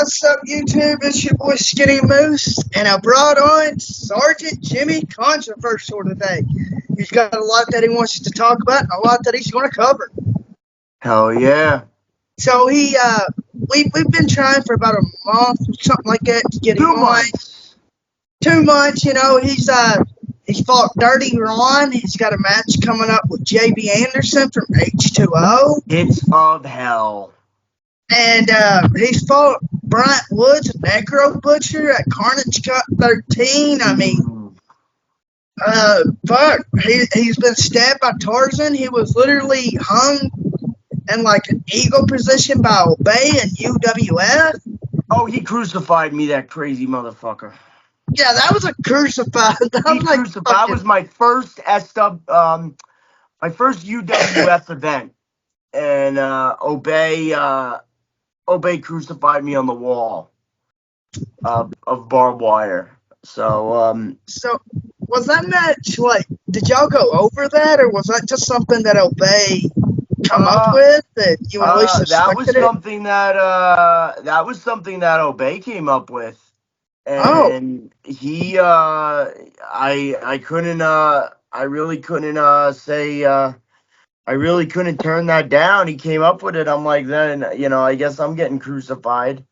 What's up, YouTube? It's your boy Skinny Moose, and I brought on Sergeant Jimmy Controversial today. He's got a lot that he wants to talk about, a lot that he's going to cover. Hell yeah. So we've been trying for about a month or something like that to get him 2 on. months. 2 months, he's fought Dirty Ron. He's got a match coming up with JB Anderson from H2O. Hits of hell. And he's fought Bryant Woods, Necro Butcher, at Carnage Cup 13. I mean, he's been stabbed by Tarazon. He was literally hung in like an eagle position by Obey and UWF. Oh, he crucified me, that crazy motherfucker. Yeah, that was a crucified. That was my first my first UWF event, and Obey crucified me on the wall of barbed wire. So So was that match like? Did y'all go over that, or was that just something that Obey come up with that you at least that was expected it? something that Obey came up with, Oh, and he I couldn't I really couldn't say I really couldn't turn that down. He came up with it. I'm like, then I guess I'm getting crucified.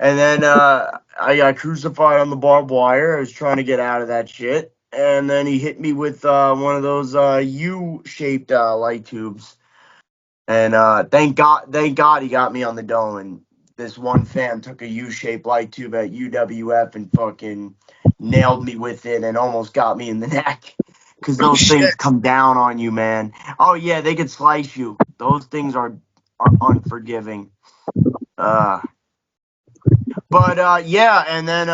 And then I got crucified on the barbed wire. I was trying to get out of that shit, and then he hit me with one of those U-shaped light tubes. And thank God he got me on the dome. And this one fan took a U-shaped light tube at UWF and fucking nailed me with it and almost got me in the neck. Because those things come down on you, man. Oh yeah, they could slice you. Those things are unforgiving. But yeah, and then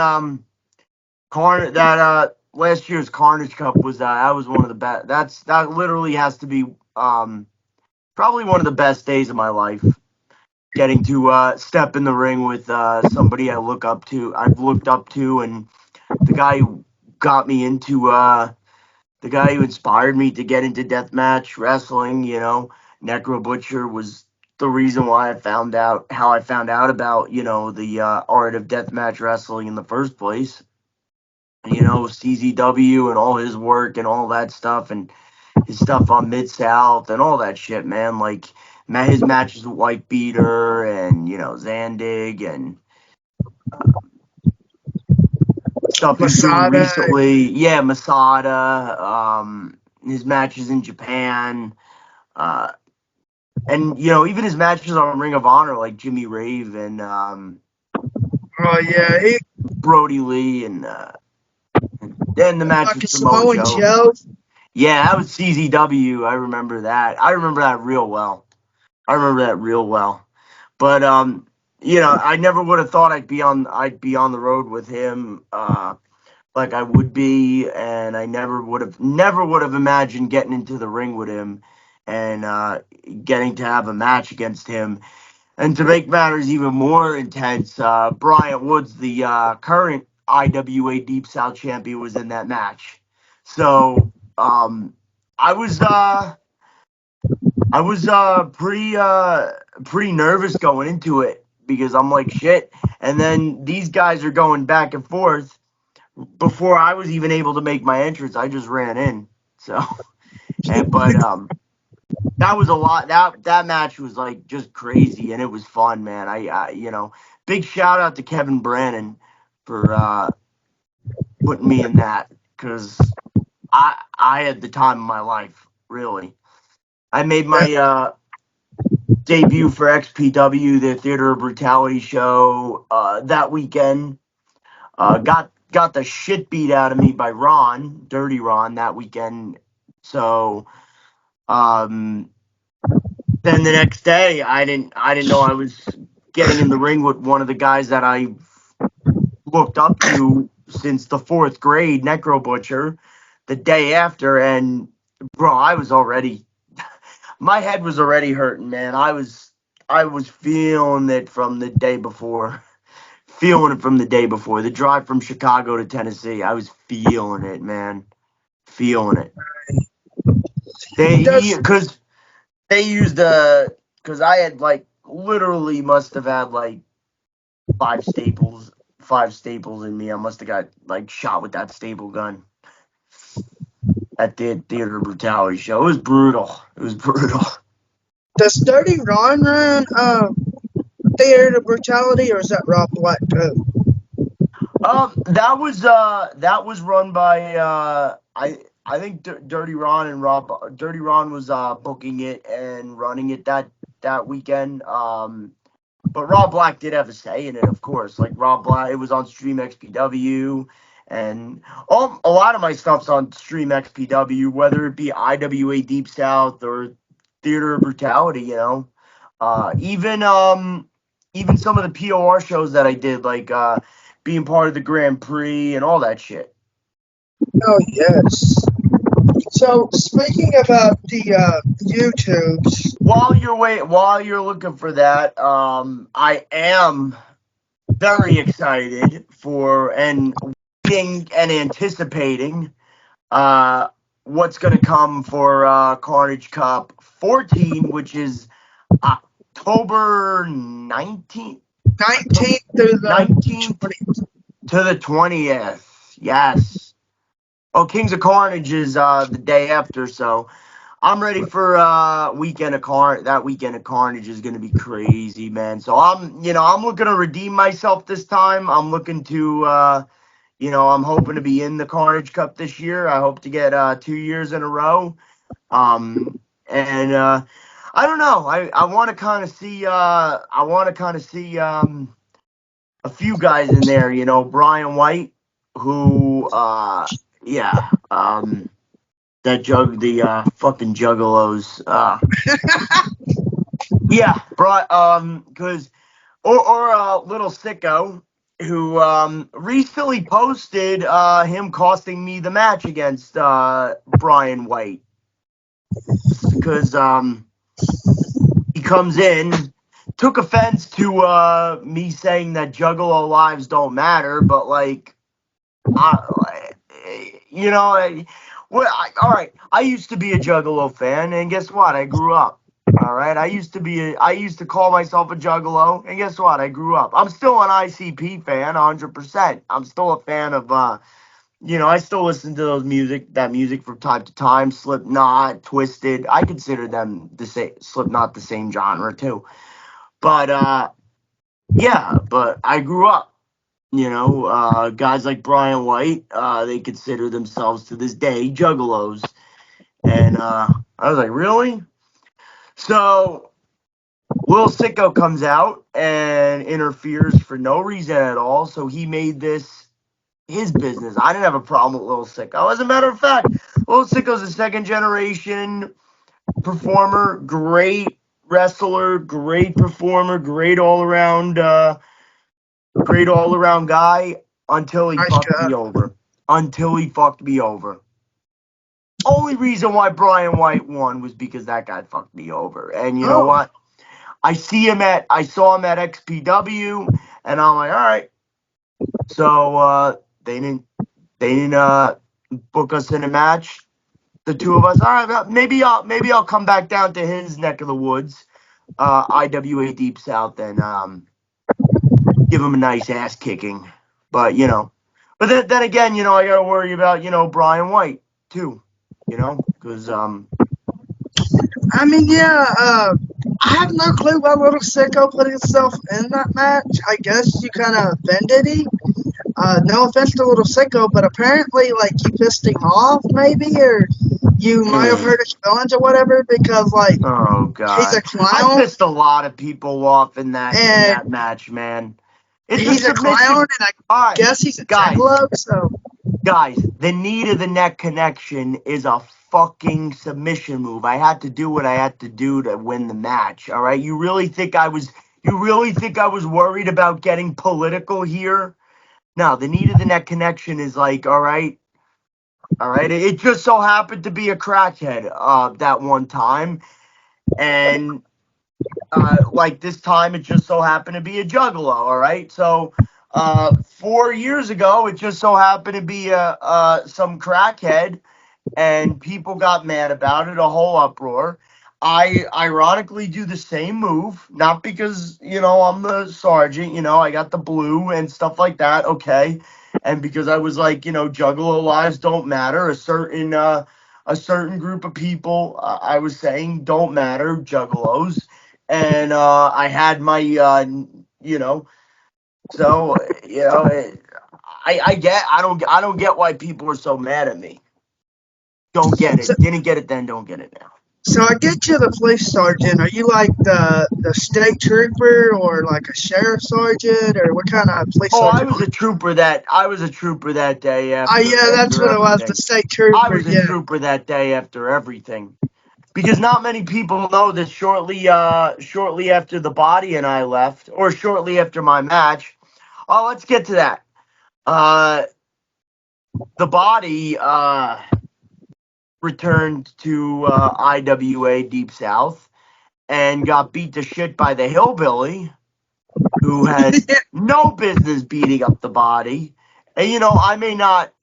last year's Carnage Cup was that was one of the best. That literally has to be probably one of the best days of my life. Getting to step in the ring with somebody I've looked up to, and the guy who got me into the guy who inspired me to get into deathmatch wrestling. Necro Butcher was the reason why I found out about the art of deathmatch wrestling in the first place. CZW and all his work and all that stuff, and his stuff on Mid South and all that shit, man. Like his matches with White Beater and Zandig and stuff he's doing recently. Yeah, Masada. His matches in Japan. And even his matches on Ring of Honor, like Jimmy Rave and Brody Lee and then the match with Samoa Joe. Yeah, that was CZW. I remember that. I remember that real well. But I never would have thought I'd be on the road with him like I would be, and I never would have imagined getting into the ring with him and getting to have a match against him. And to make matters even more intense, Bryant Woods, the current IWA Deep South champion, was in that match. So I was pretty nervous going into it because I'm like, shit. And then these guys are going back and forth. Before I was even able to make my entrance, I just ran in. So, but that was a lot. That match was like just crazy, and it was fun, man. I big shout out to Kevin Brannon for putting me in that, because I had the time of my life, really. I made my debut for XPW, the Theater of Brutality show, that weekend. Got the shit beat out of me by Ron, Dirty Ron, that weekend. So, then the next day, I didn't know I was getting in the ring with one of the guys that I looked up to since the 4th grade, Necro Butcher, the day after, and bro, I was already, my head was already hurting, man. I was feeling it from the day before. The drive from Chicago to Tennessee, I was feeling it, man. Feeling it. Because I had like literally must have had like 5 staples in me. I must have got like shot with that staple gun at the Theater of Brutality show. It was brutal. It was brutal. Does Dirty Ron run Theater of Brutality, or is that Rob Black too? That was run by I think Dirty Ron was booking it and running it that weekend. But Rob Black did have a say in it, of course. Like Rob Black, it was on Stream XPW, and a lot of my stuff's on Stream XPW, whether it be IWA Deep South or Theater of Brutality. Even some of the POR shows that I did, like being part of the Grand Prix and all that shit. Oh yes. So speaking about the YouTubes, While you're looking for that, I am very excited for and waiting and anticipating what's going to come for Carnage Cup 14, which is October 19th. 19th through the 19th 20th. to the 20th. Yes. Oh, Kings of Carnage is the day after, so I'm ready for weekend of that weekend of Carnage is going to be crazy, man. So I'm looking to redeem myself this time. I'm looking to I'm hoping to be in the Carnage Cup this year. I hope to get 2 years in a row. And I don't know. I want to kind of see a few guys in there, Brian White, who yeah, the fucking juggalos. Yeah, brought because or little sicko who recently posted him costing me the match against Brian White because he comes in, took offense to me saying that Juggalo lives don't matter, but like all right. I used to be a Juggalo fan, and guess what? I grew up. All right. I used to call myself a Juggalo, and guess what? I grew up. I'm still an ICP fan, 100%. I'm still a fan of, I still listen to that music from time to time. Slipknot, Twisted. I consider them the same. Slipknot the same genre too. But yeah. But I grew up. Guys like Brian White, they consider themselves to this day juggalos. And I was like, really? So Lil Sicko comes out and interferes for no reason at all. So he made this his business. I didn't have a problem with Lil Sicko. As a matter of fact, Lil Sicko's a second generation performer, great wrestler, great performer, great all around guy until he Nice fucked job. me over. Until he fucked me over. Only reason why Brian White won was because that guy fucked me over. And you know Oh, what? I saw him at XPW, and I'm like, all right. So they didn't book us in a match. The two of us, all right. Maybe I'll come back down to his neck of the woods, IWA Deep South, and give him a nice ass kicking. But then again, I got to worry about Brian White too, because I mean, yeah. I have no clue why Little Sicko put himself in that match. I guess you kind of offended him. No offense to Little Sicko, but apparently, like, you pissed him off, maybe, or you might have hurt his feelings or whatever, because, like, oh he's a god, I clown, pissed a lot of people off in that and match, man. It's a he's a clown, submission. and All I right, guess he's a guys, juggalo, so. guys, the knee to the neck connection is a fucking submission move. I had to do what I had to do to win the match. All right, you really think I was worried about getting political here? No, the knee to the neck connection is like, all right. It just so happened to be a crackhead that one time, and like this time, it just so happened to be a juggalo. All right, so 4 years ago, it just so happened to be some crackhead, and people got mad about it, a whole uproar. I ironically do the same move, not because, I'm the sergeant, I got the blue and stuff like that, okay. And because I was like, Juggalo lives don't matter. A certain group of people, I was saying don't matter, Juggalos. And I had my, so, I don't get why people are so mad at me. Don't get So, it. Didn't get it then, don't get it now. so I get you the police sergeant. Are you like the state trooper or like a sheriff sergeant or what kind of police Oh, I sergeant? was a trooper that day Oh after yeah, that's after what it was. The everything. state I trooper. was a Yeah. trooper that day after everything. Because not many people know that shortly after the body and I left, or shortly after my match. Oh, let's get to that. Uh the body returned to IWA Deep South and got beat to shit by the hillbilly who had no business beating up the body. And I may not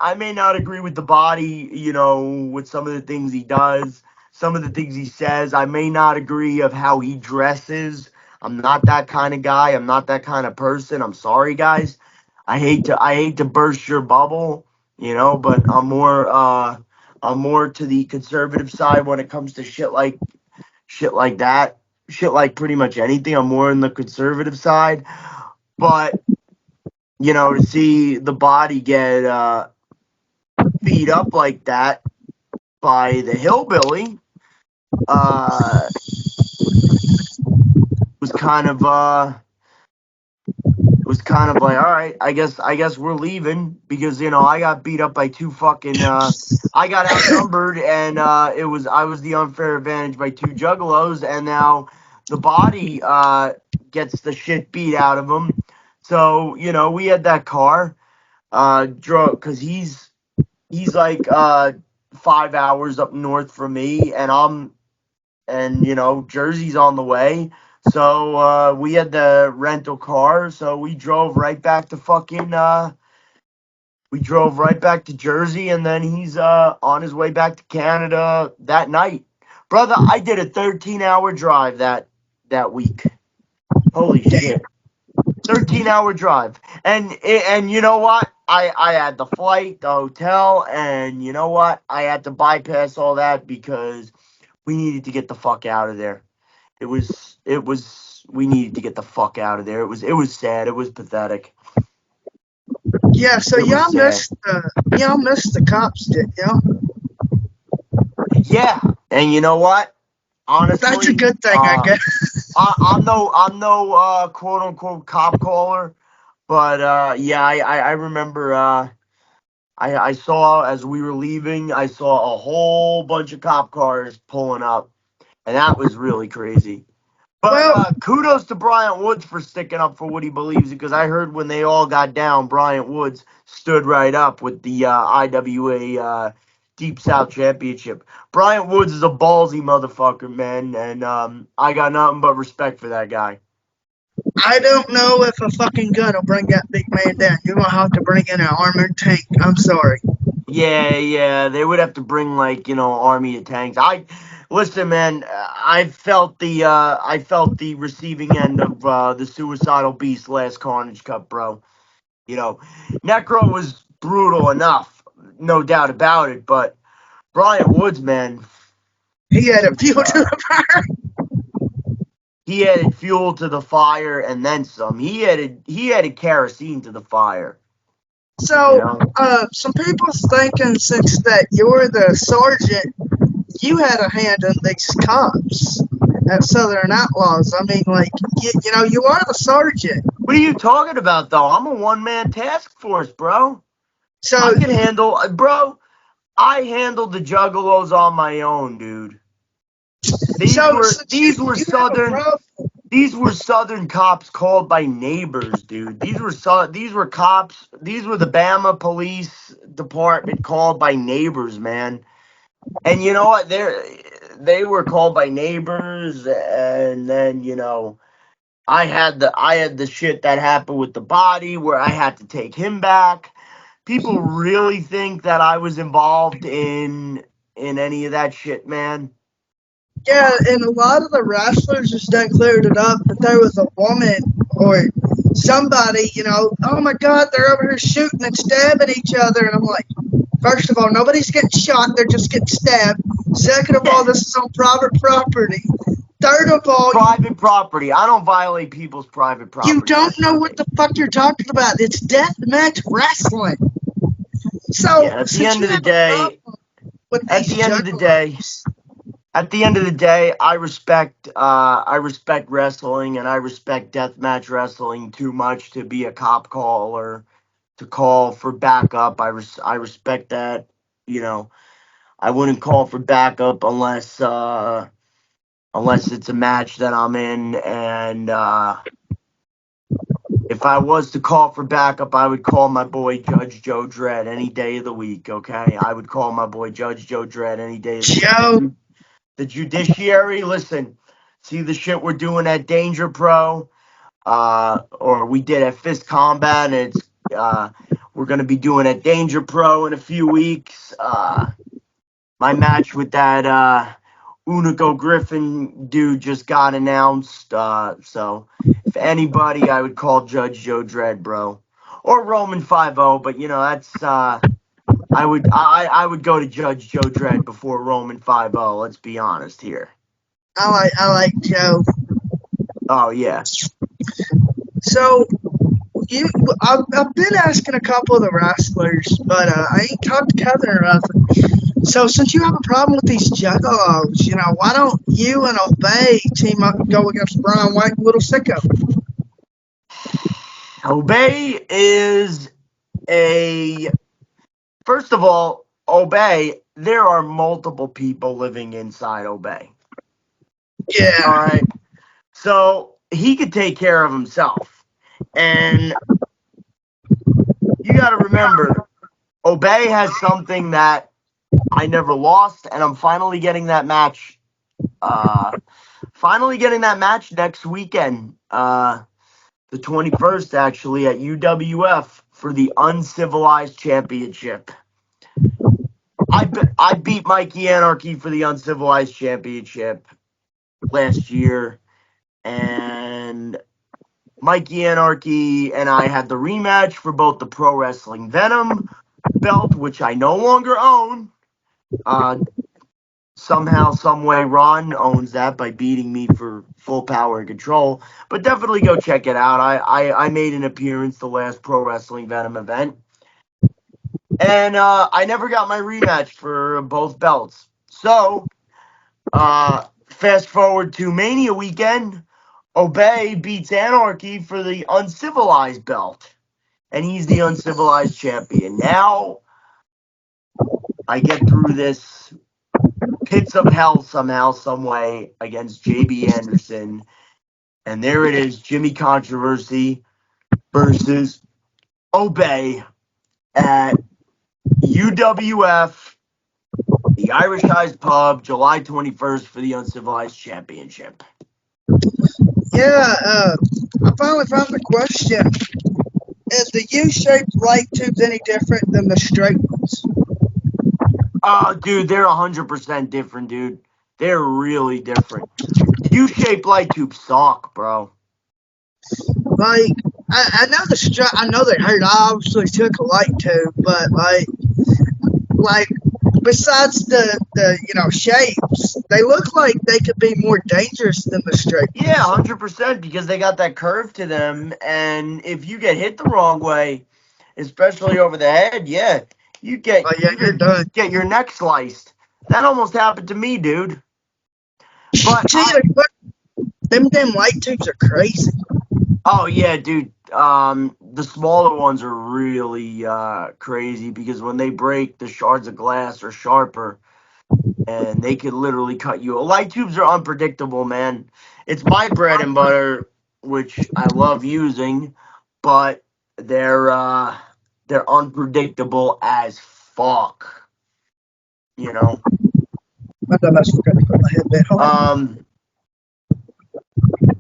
agree with the body, with some of the things he does, some of the things he says. I may not agree of how he dresses. I'm not that kind of guy. I'm not that kind of person. I'm sorry, guys. I hate to burst your bubble, but I'm more to the conservative side when it comes to shit like that. Shit like pretty much anything. I'm more on the conservative side. But, to see the body get beat up like that by the hillbilly was kind of like, all right, I guess we're leaving because I got beat up by two fucking I got outnumbered and I was the unfair advantage by two juggalos, and now the body gets the shit beat out of him. So, we had that car drove because he's like 5 hours up north from me, and Jersey's on the way. So we had the rental car, so we drove right back to Jersey, and then he's on his way back to Canada that night. Brother, I did a 13-hour drive that week. Holy shit. 13-hour drive. And you know what? I had the flight, the hotel, and you know what? I had to bypass all that because we needed to get the fuck out of there. We needed to get the fuck out of there. It was sad. It was pathetic. Yeah. So It was sad. y'all missed the cops, did y'all? Yeah. And you know what? That's a Honestly, good thing, I guess. I'm no quote unquote cop caller, but yeah, I remember I saw as we were leaving, I saw a whole bunch of cop cars pulling up, and that was really crazy. But Well, kudos to Bryant Woods for sticking up for what he believes, because I heard when they all got down, Bryant Woods stood right up with the IWA Deep South Championship. Bryant Woods is a ballsy motherfucker, man, and I got nothing but respect for that guy. I don't know if a fucking gun will bring that big man down. You're gonna have to bring in an armored tank. I'm sorry. Yeah, yeah, they would have to bring like army of tanks. I listen, man. I felt the receiving end of the suicidal beast last Carnage Cup, bro. You know, Necro was brutal enough, no doubt about it. But Bryant Woods, man, He had a fuel to superstar. the fire. He added fuel to the fire and then some. He added kerosene to the fire. You So, know. some people's thinking since that you're the sergeant, you had a hand in these cops at Southern Outlaws. I mean, like, you are the sergeant. What are you talking about, though? I'm a one-man task force, bro. I So, can handle, bro. I handled the Juggalos on my own, dude. These were since these were you have a southern problem, these were southern cops called by neighbors, dude. These were cops. These were the Bama Police Department called by neighbors, man. And you know what? They were called by neighbors, and then I had the shit that happened with the body where I had to take him back. People really think that I was involved in any of that shit, man. Yeah, and a lot of the wrestlers just done cleared it up that there was a woman or somebody, oh my God, they're over here shooting and stabbing each other. And I'm like, first of all, nobody's getting shot, they're just getting stabbed. Second of all, this is on private property. Third of all, Private property. I don't violate people's private property. you don't That's know the what thing. the fuck you're talking about. It's deathmatch wrestling. So, Yeah, at the since end you of the have a day, problem with at these the end of the day, juggalos, at the end of the day, I respect wrestling and I respect deathmatch wrestling too much to be a cop call or to call for backup. I respect that. You know, I wouldn't call for backup unless it's a match that I'm in, and if I was to call for backup, I would call my boy Judge Joe Dredd any day of the week. Okay, I would call my boy Judge Joe Dredd any day of the week. Joe, The judiciary, listen, see the shit we're doing at Danger Pro, or we did at Fist Combat, and we're gonna be doing at Danger Pro in a few weeks. My match with that Unico Griffin dude just got announced. So if anybody, I would call Judge Joe Dredd, bro, or Roman 5-0. But that's I would go to Judge Joe Dredd before Roman 5-0. Let's be honest here. I like Joe. Oh yeah. So you, I've been asking a couple of the wrestlers, but I ain't talked to Kevin or nothing. So since you have a problem with these juggalos, why don't you and Obey team up and go against Brian White and Little Sicko? Obey is a first of all, Obey. There are multiple people living inside Obey. All Yeah, right. So he could take care of himself. And you got to remember, Obey has something that I never lost, and I'm finally getting that match. Finally getting that match next weekend, the 21st, actually, at UWF for the Uncivilized Championship. I beat Mikey Anarchy for the Uncivilized Championship last year, and Mikey Anarchy and I had the rematch for both the Pro Wrestling Venom belt, which I no longer own. Somehow, some way, Ron owns that by beating me for full power and control. But definitely go check it out. I made an appearance the last Pro Wrestling Venom event, and I never got my rematch for both belts. So, fast forward to Mania weekend, Obey beats Anarchy for the Uncivilized belt, and he's the Uncivilized champion. Now I get through this pits of hell somehow, some way against JB Anderson, and there it is, Jimmy Controversy versus Obey at UWF, the Irish Eyes Pub, July 21st for the Uncivilized Championship. yeah. I finally found the question: is the U-shaped light tubes any different than the straight ones? Oh, dude, they're 100% different, dude. They're really different. U-shaped light tubes suck, bro. Like, I know they hurt. I obviously took a light tube, but like besides the shapes, they look like they could be more dangerous than the straight Yeah, ones. 100% because they got that curve to them, and if you get hit the wrong way, especially over the head, yeah, Oh yeah, you you're could done. get your neck sliced. That almost happened to me, dude. But Gee, them light tubes are crazy. oh yeah, dude. The smaller ones are really crazy because when they break, the shards of glass are sharper, and they could literally cut you. Light tubes are unpredictable, man. It's my bread and butter, which I love using, but they're unpredictable as fuck. You know. I thought I forgot to put my headband on. Um,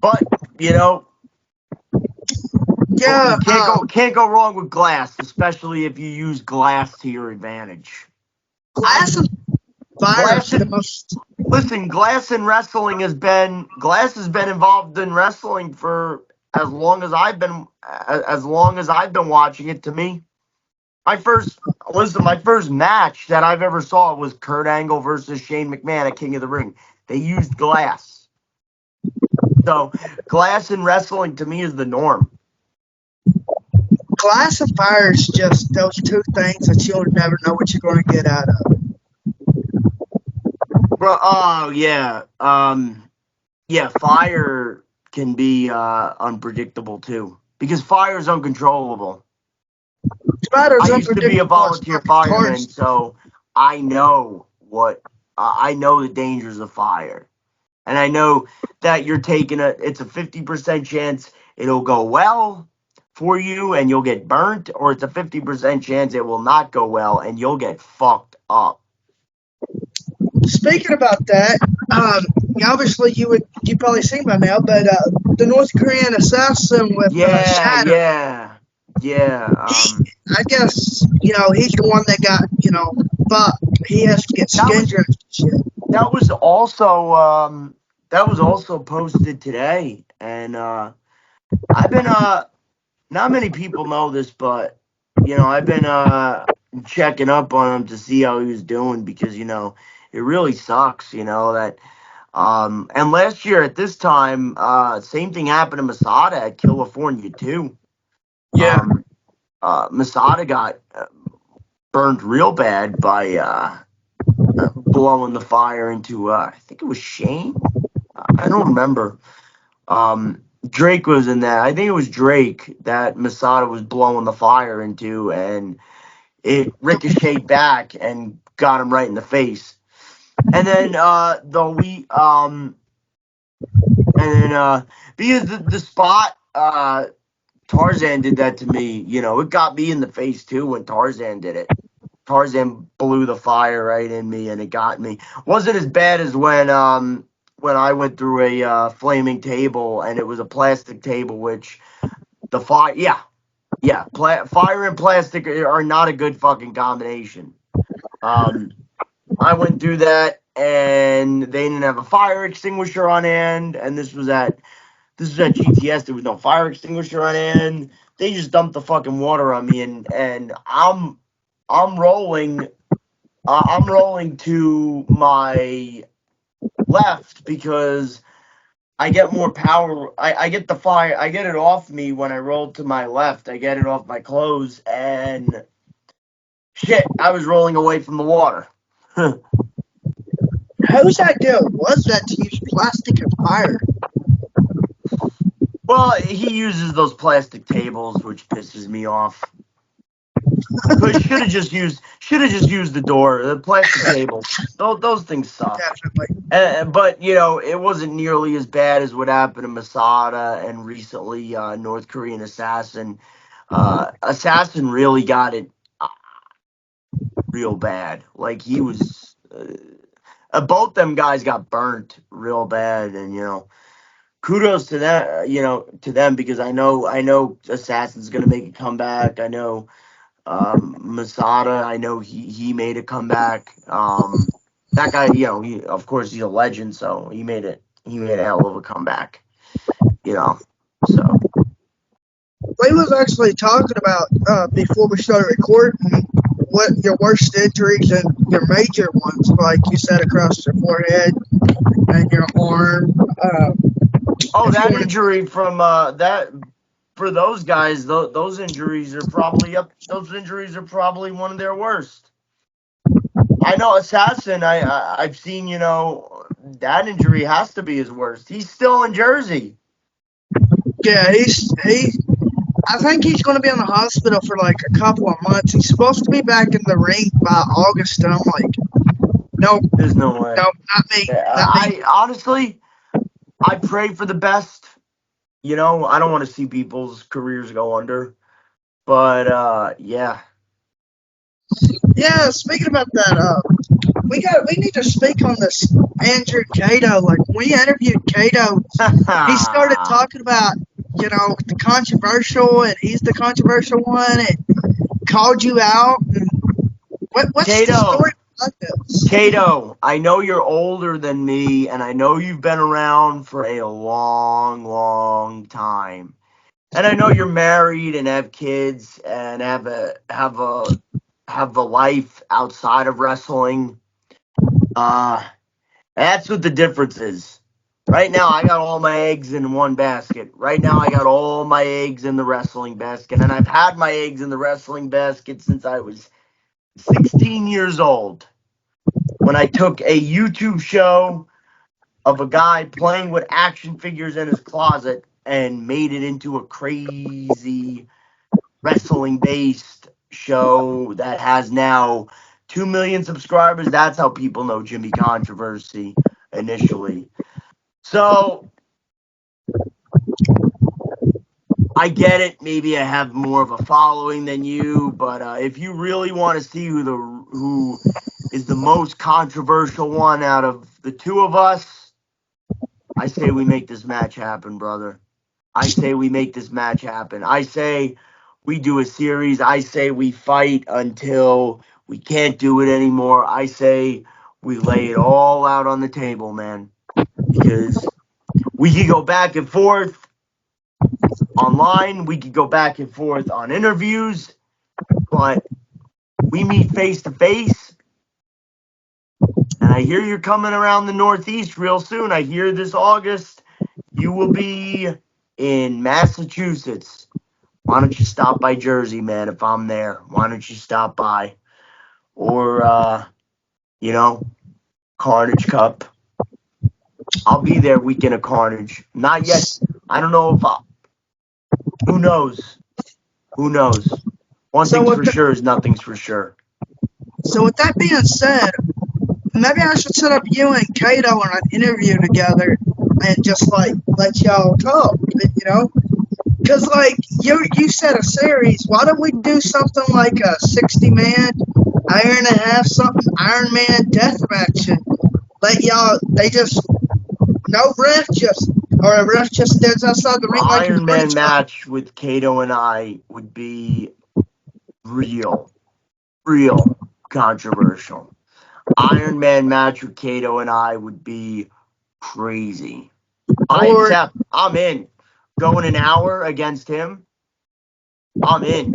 but you know, Yeah, you can't go wrong with glass, especially if you use glass to your advantage. I glass and fire glass is the and most. Listen, Glass has been involved in wrestling for as long as I've been watching it. To me, my first my first match that I've ever saw was Kurt Angle versus Shane McMahon at King of the Ring. They used glass. So glass in wrestling to me is the norm. Glass and fire is just those two things that you'll never know what you're going to get out of. Bro, oh yeah. Yeah, fire can be unpredictable too. Because fire is uncontrollable. Spider's I used to be a unpredictable as volunteer fucking fireman, cars. so I know I know the dangers of fire. And I know that it's a 50% chance it'll go well for you and you'll get burnt, or it's a 50% chance it will not go well and you'll get fucked up. Speaking about that, obviously you probably seen by now, but the North Korean assassin with Yeah, Shadow, yeah, yeah. I guess he's the one that got fucked. He has to get That skin was grafts and shit. that was also that was also posted today, and I've been not many people know this, but I've been checking up on him to see how he was doing because it really sucks, that and last year at this time, same thing happened to Masada at California too. Yeah, Masada got burned real bad by blowing the fire into I think it was Shane. I don't remember. Drake was in that. I think it was Drake that Masada was blowing the fire into, and it ricocheted back and got him right in the face. And then because the spot Tarzan did that to me, it got me in the face too when Tarzan did it. Tarzan blew the fire right in me, and it got me. Wasn't as bad as when I went through a flaming table, and it was a plastic table, which the fire, fire and plastic are not a good fucking combination. I went through that, and they didn't have a fire extinguisher on hand, and this was at GTS. There was no fire extinguisher on hand. They just dumped the fucking water on me, and I'm rolling. I'm rolling to my left because I get more power. I get the fire. I get it off me when I roll to my left. I get it off my clothes, and shit, I was rolling away from the water. whose idea was that to use plastic and fire? Well, he uses those plastic tables, which pisses me off. But should have just used the door, the plastic tables. Those things suck. Definitely. But it wasn't nearly as bad as what happened to Masada and recently North Korean assassin. Assassin really got it real bad. Like he was, both them guys got burnt real bad, and kudos to that. To them because I know Assassin's gonna make a comeback. I know Masada. I know he made a comeback. That guy, of course, he's a legend, so he made it. He made a hell of a comeback. So We was actually talking about before we started recording what your worst injuries and your major ones, like you said, across your forehead and your arm. that injury from that for those guys, those injuries are probably up. Those injuries are probably one of their worst. I know Assassin. I've seen. That injury has to be his worst. He's still in Jersey. Yeah, I think he's going to be in the hospital for like a couple of months. He's supposed to be back in the ring by August, and I'm like, nope, There's no way. nope, not me, not me. I honestly, I pray for the best. I don't want to see people's careers go under. But yeah. Yeah, speaking about that, we need to speak on this Andrew Cato. Like we interviewed Cato, he started talking about the controversial, and he's the controversial one, and called you out. And what's the Kato, story Podcast. Kato, I know you're older than me, and I know you've been around for a long, long time. And I know you're married and have kids and have a life outside of wrestling. Uh, that's what the difference is. Right now, I got all my eggs in one basket. Right now, I got all my eggs in the wrestling basket, and I've had my eggs in the wrestling basket since I was 16 years old. When I took a YouTube show of a guy playing with action figures in his closet and made it into a crazy wrestling based show that has now 2 million subscribers. That's how people know Jimmy Controversy initially. So I get it. Maybe I have more of a following than you, but if you really want to see who is the most controversial one out of the two of us, I say we make this match happen, brother. I say we make this match happen. I say we do a series. I say we fight until we can't do it anymore. I say we lay it all out on the table, man. Because we could go back and forth online, we could go back and forth on interviews, but we meet face to face. And I hear you're coming around the Northeast real soon. I hear this August you will be in Massachusetts. Why don't you stop by Jersey, man, if I'm there? Why don't you stop by? Or, Carnage Cup. I'll be there weekend of Carnage. Not yet. I don't know if I'll. Who knows? Who knows? One So thing's with for sure is nothing's for sure. so with that being said, maybe I should set up you and Kato on an interview together and just like let y'all talk, you know? Because like you said a series, why don't we do something like a 60-man, Iron and a half something, Iron Man death match and let y'all they just no ref just or a ref just stands outside the ring like in Iron Man preach. match with Kato and I would be real, controversial. Iron Man match with Kato and I would be crazy. I Or accept. I'm in. Going an hour against him, I'm in.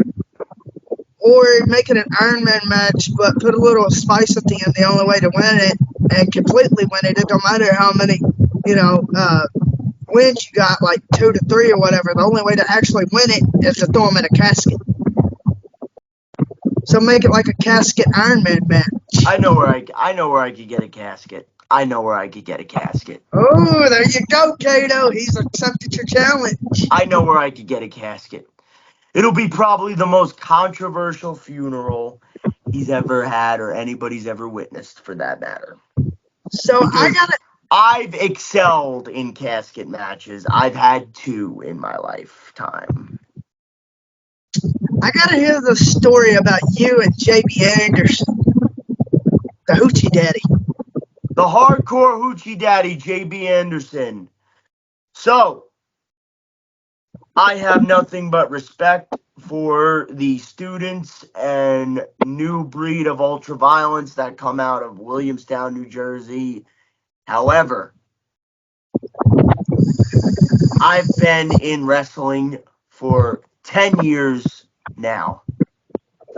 or make it an Iron Man match, but put a little spice at the end. The only way to win it and completely win it, it don't matter how many, you know, wins you got, like 2 to 3 or whatever. The only way to actually win it is to throw them in a casket. So make it like a casket Iron Man match. I know where I could get a casket. I know where I could get a casket. Oh, there you go, Kato. He's accepted your challenge. I know where I could get a casket. It'll be probably the most controversial funeral he's ever had or anybody's ever witnessed, for that matter. So Because I've excelled in casket matches. I've had 2 in my lifetime. I gotta hear the story about you and JB Anderson, the hoochie daddy. The hardcore hoochie daddy, JB Anderson. So, I have nothing but respect for the students and new breed of ultraviolence that come out of Williamstown, New Jersey. However, I've been in wrestling for 10 years now.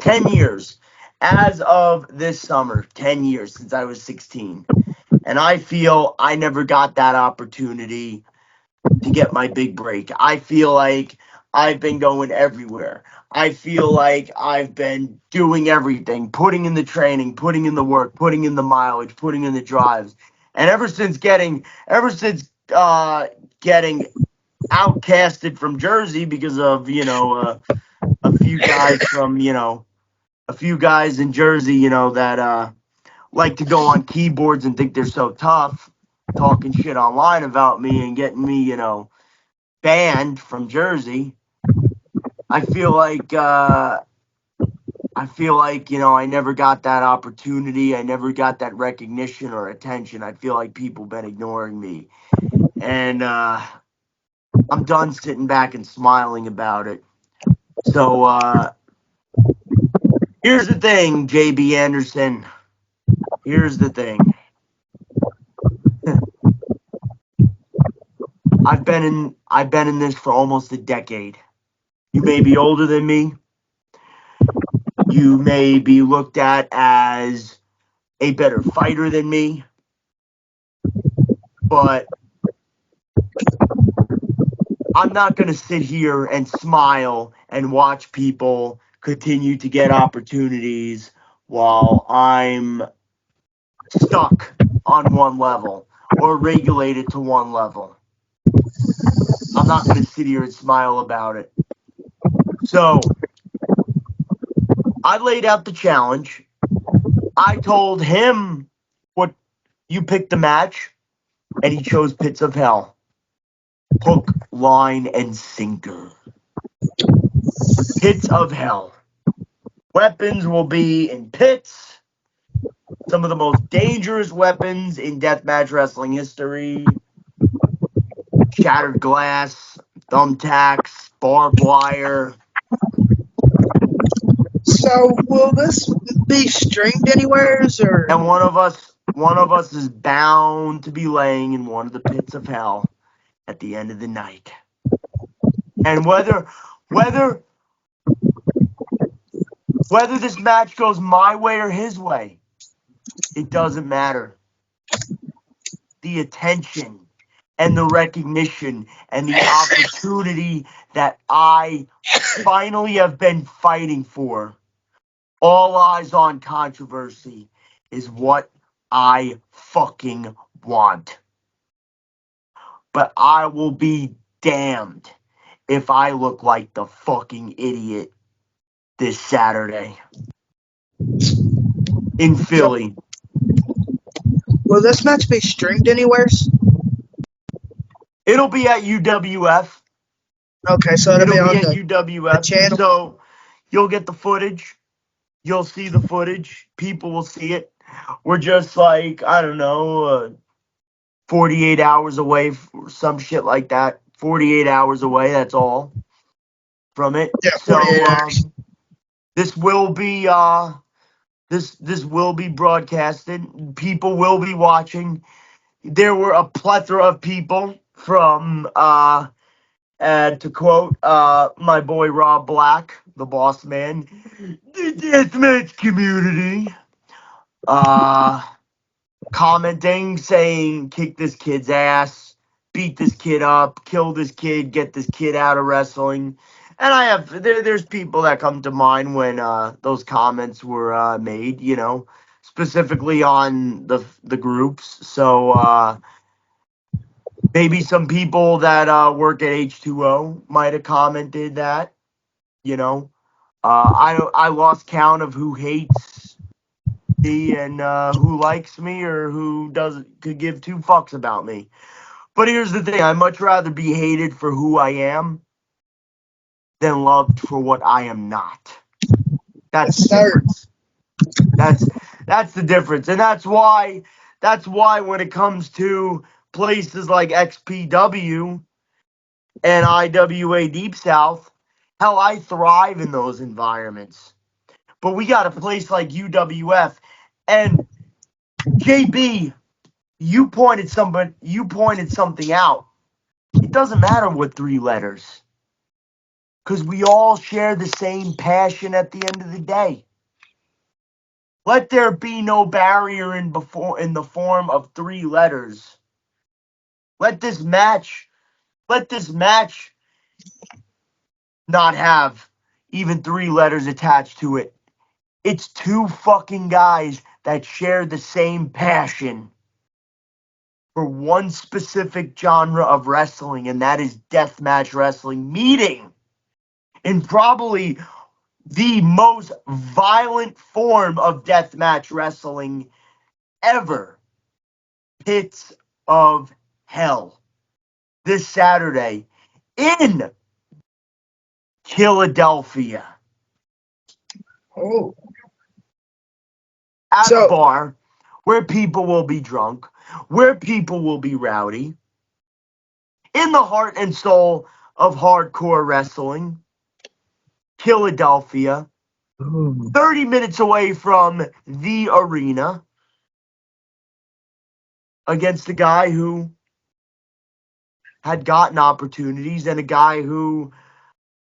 10 years. As of this summer, 10 years since I was 16. And I feel I never got that opportunity to get my big break. I feel like I've been going everywhere. I feel like I've been doing everything, putting in the training, putting in the work, putting in the mileage, putting in the drives. And ever since getting outcasted from Jersey because of, a few guys from, a few guys in Jersey, that like to go on keyboards and think they're so tough, talking shit online about me and getting me, banned from Jersey. I feel like I never got that opportunity. I never got that recognition or attention. I feel like people been ignoring me, and I'm done sitting back and smiling about it. So here's the thing, JB Anderson. Here's the thing. I've been in this for almost a decade. You may be older than me. You may be looked at as a better fighter than me. But I'm not going to sit here and smile and watch people continue to get opportunities while I'm stuck on one level or regulated to one level. I'm not going to sit here and smile about it. So I laid out the challenge. I told him what you picked the match, and he chose Pits of Hell. Hook, line, and sinker. Pits of Hell. Weapons will be in pits. Some of the most dangerous weapons in deathmatch wrestling history. Shattered glass, thumbtacks, barbed wire. So will this be streamed anywheres or? And one of us is bound to be laying in one of the pits of hell at the end of the night. And whether this match goes my way or his way, it doesn't matter. The attention and the recognition and the opportunity that I finally have been fighting for, all eyes on controversy, is what I fucking want. But I will be damned if I look like the fucking idiot this Saturday in Philly. Will this match be streamed anywheres? It'll be at UWF. Okay, so it'll be on at the UWF. channel. So you'll get the footage. You'll see the footage. People will see it. We're just like, I don't know, 48 hours away, some shit like that. 48 hours away, that's all from it. Yeah, 48 So hours. this will be this will be broadcasted. People will be watching. There were a plethora of people from to quote my boy Rob Black, the boss man, the deathmatch community, commenting, saying, kick this kid's ass, beat this kid up, kill this kid, get this kid out of wrestling. And there's people that come to mind when those comments were made, specifically on the groups. So maybe some people that work at H2O might have commented that, I lost count of who hates me and who likes me or who could give two fucks about me. But here's the thing: I'd much rather be hated for who I am than loved for what I am not. That's the difference. That's the difference, and that's why when it comes to places like XPW and IWA Deep South, hell, I thrive in those environments. But we got a place like UWF, and JB, you pointed something out. It doesn't matter what three letters, because we all share the same passion at the end of the day. Let there be no barrier in the form of three letters. Let this match not have even three letters attached to it. It's two fucking guys that share the same passion for one specific genre of wrestling, and that is deathmatch wrestling, meeting in probably the most violent form of deathmatch wrestling ever. Pits of Hell. This Saturday in Philadelphia. Oh. At a bar where people will be drunk, where people will be rowdy, in the heart and soul of hardcore wrestling, Philadelphia, 30 minutes away from the arena. against a guy who had gotten opportunities and a guy who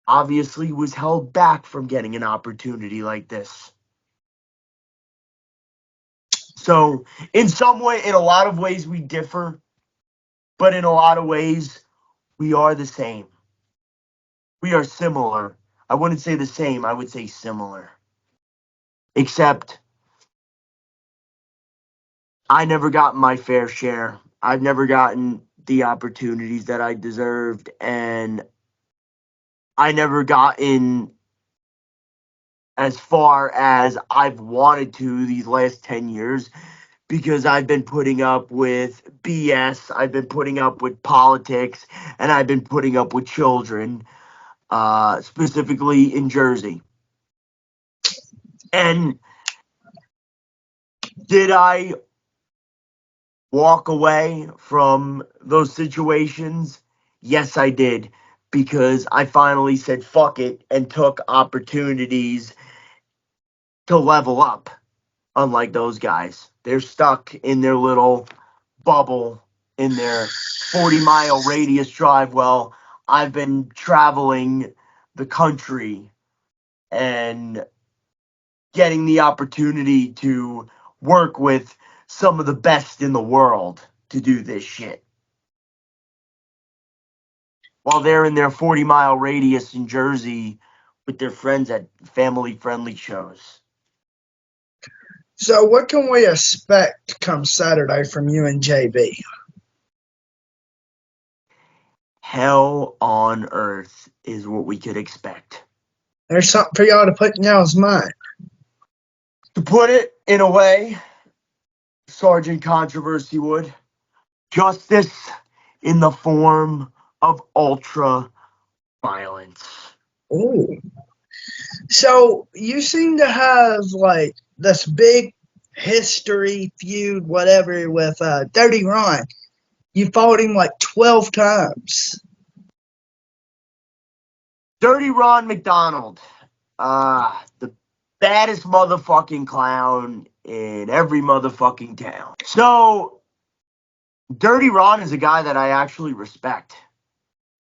obviously was held back from getting an opportunity like this. So in a lot of ways we differ, but in a lot of ways we are the same. We are similar. I wouldn't say the same, I would say similar. Except I never got my fair share. I've never gotten the opportunities that I deserved, and I never gotten as far as I've wanted to these last 10 years because I've been putting up with BS, I've been putting up with politics, and I've been putting up with children, specifically in Jersey. And did I walk away from those situations? Yes, I did, because I finally said fuck it and took opportunities to level up. Unlike those guys, they're stuck in their little bubble in their 40-mile radius drive. Well, I've been traveling the country and getting the opportunity to work with some of the best in the world to do this shit. While they're in their 40-mile radius in Jersey with their friends at family-friendly shows. So, what can we expect come Saturday from you and JB? Hell on earth is what we could expect. There's something for y'all to put in y'all's mind. To put it in a way, Sergeant Controversy would, justice in the form of ultra violence. Ooh. So, you seem to have like this big history feud, whatever, with Dirty Ron. You fought him like 12 times. Dirty Ron McDonald, the baddest motherfucking clown in every motherfucking town. So, Dirty Ron is a guy that I actually respect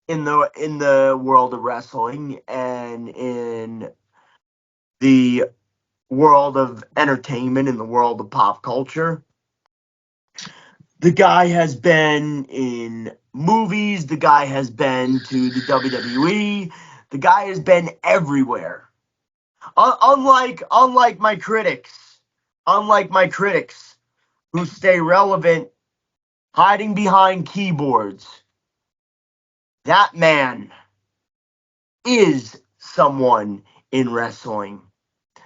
in the world of wrestling and in the world of entertainment, in the world of pop culture. The guy has been in movies, the guy has been to the WWE, the guy has been everywhere. Unlike my critics, who stay relevant hiding behind keyboards, that man is someone in wrestling.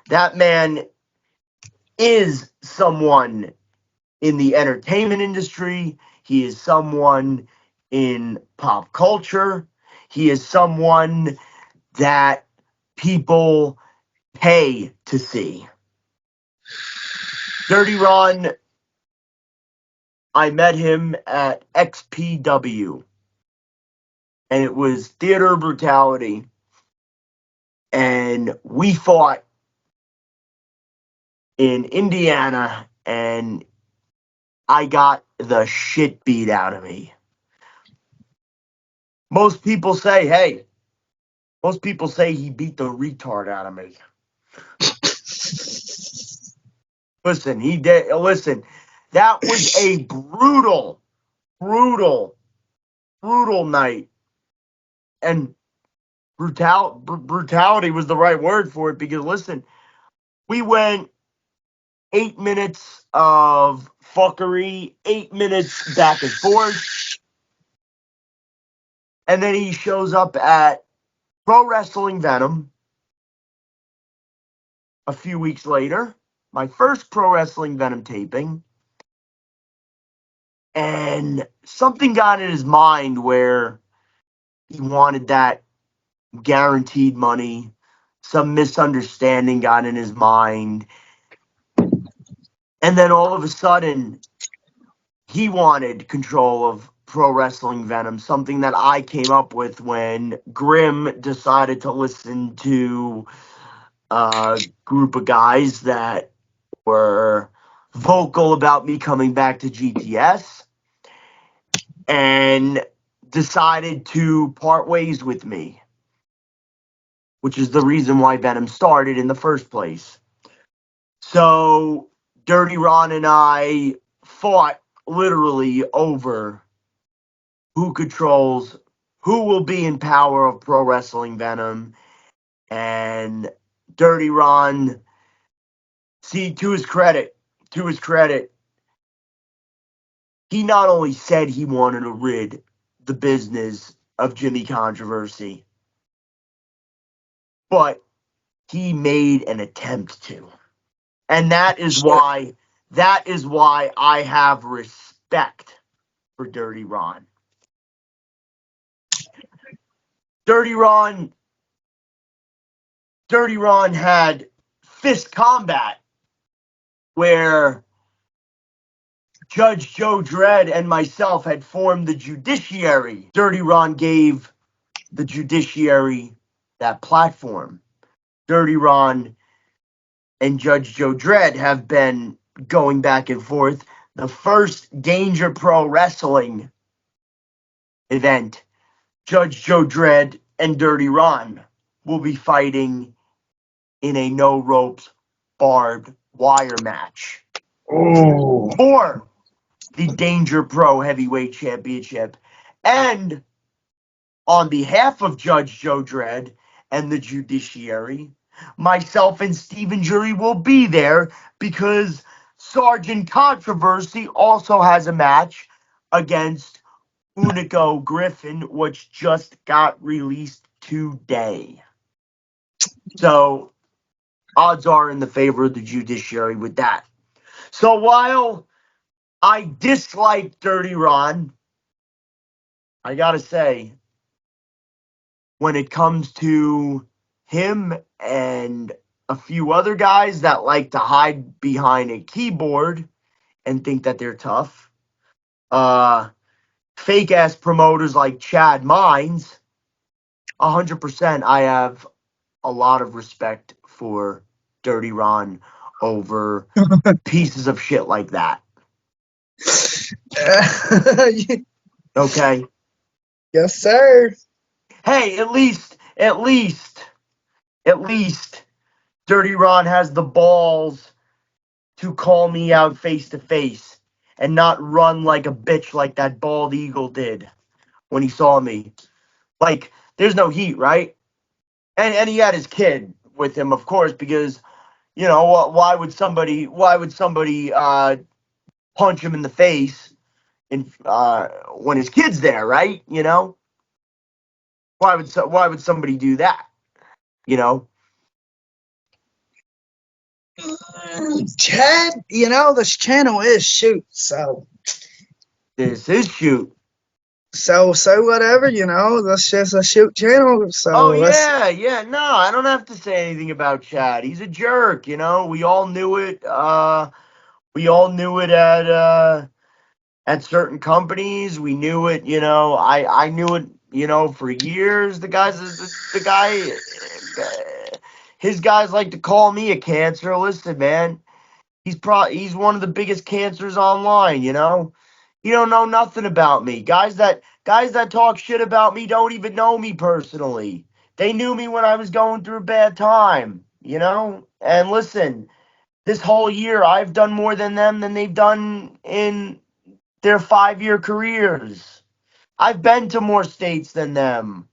That man is someone in the entertainment industry. He is someone in pop culture. He is someone that people pay to see. Dirty Ron, I met him at XPW, and it was Theater Brutality, and we fought in Indiana, and I got the shit beat out of me. Most people say he beat the retard out of me. Listen, he did. Listen, that was a brutal night. And brutality was the right word for it, because listen, we went 8 minutes of fuckery, 8 minutes back and forth. And then he shows up at Pro Wrestling Venom a few weeks later, my first Pro Wrestling Venom taping. And something got in his mind where he wanted that guaranteed money. Some misunderstanding got in his mind. And then all of a sudden, he wanted control of Pro Wrestling Venom, something that I came up with when Grimm decided to listen to a group of guys that were vocal about me coming back to GTS. and decided to part ways with me, which is the reason why Venom started in the first place. So Dirty Ron and I fought literally over who will be in power of Pro Wrestling Venom. And Dirty Ron, see, to his credit, he not only said he wanted to rid the business of Jimmy Controversy, but he made an attempt to. And that is why I have respect for Dirty Ron. Dirty Ron had fist combat where Judge Joe Dredd and myself had formed the judiciary. Dirty Ron gave the judiciary that platform. Dirty Ron and Judge Joe Dredd have been going back and forth. The first Danger Pro Wrestling event, Judge Joe Dredd and Dirty Ron will be fighting in a no ropes barbed wire match for the Danger Pro Heavyweight Championship. And on behalf of Judge Joe Dredd and the judiciary, myself and Stephen Jury will be there because Sergeant Controversy also has a match against Unico Griffin, which just got released today. So odds are in the favor of the judiciary with that. So while I dislike Dirty Ron, I gotta say, when it comes to him and a few other guys that like to hide behind a keyboard and think that they're tough, fake ass promoters like Chad Mines, 100% I have a lot of respect for Dirty Ron over pieces of shit like that. Okay. Yes, sir. Hey, at least Dirty Ron has the balls to call me out face to face and not run like a bitch like that bald eagle did when he saw me. Like, there's no heat, right? And he had his kid with him, of course, because, you know, why would somebody punch him in the face when his kid's there, right? You know, why would somebody do that? You know, Chad, you know, this channel is shoot, so this is shoot. So whatever, you know, that's just a shoot channel. So Oh yeah. No, I don't have to say anything about Chad. He's a jerk, you know. We all knew it. We all knew it at certain companies. We knew it, you know. I knew it, you know, for years. The guy, his guys like to call me a cancer. Listen, man, he's one of the biggest cancers online, you know. You don't know nothing about me. Guys that talk shit about me don't even know me personally. They knew me when I was going through a bad time, you know? And listen, this whole year I've done more than them than they've done in their 5-year careers. I've been to more states than them.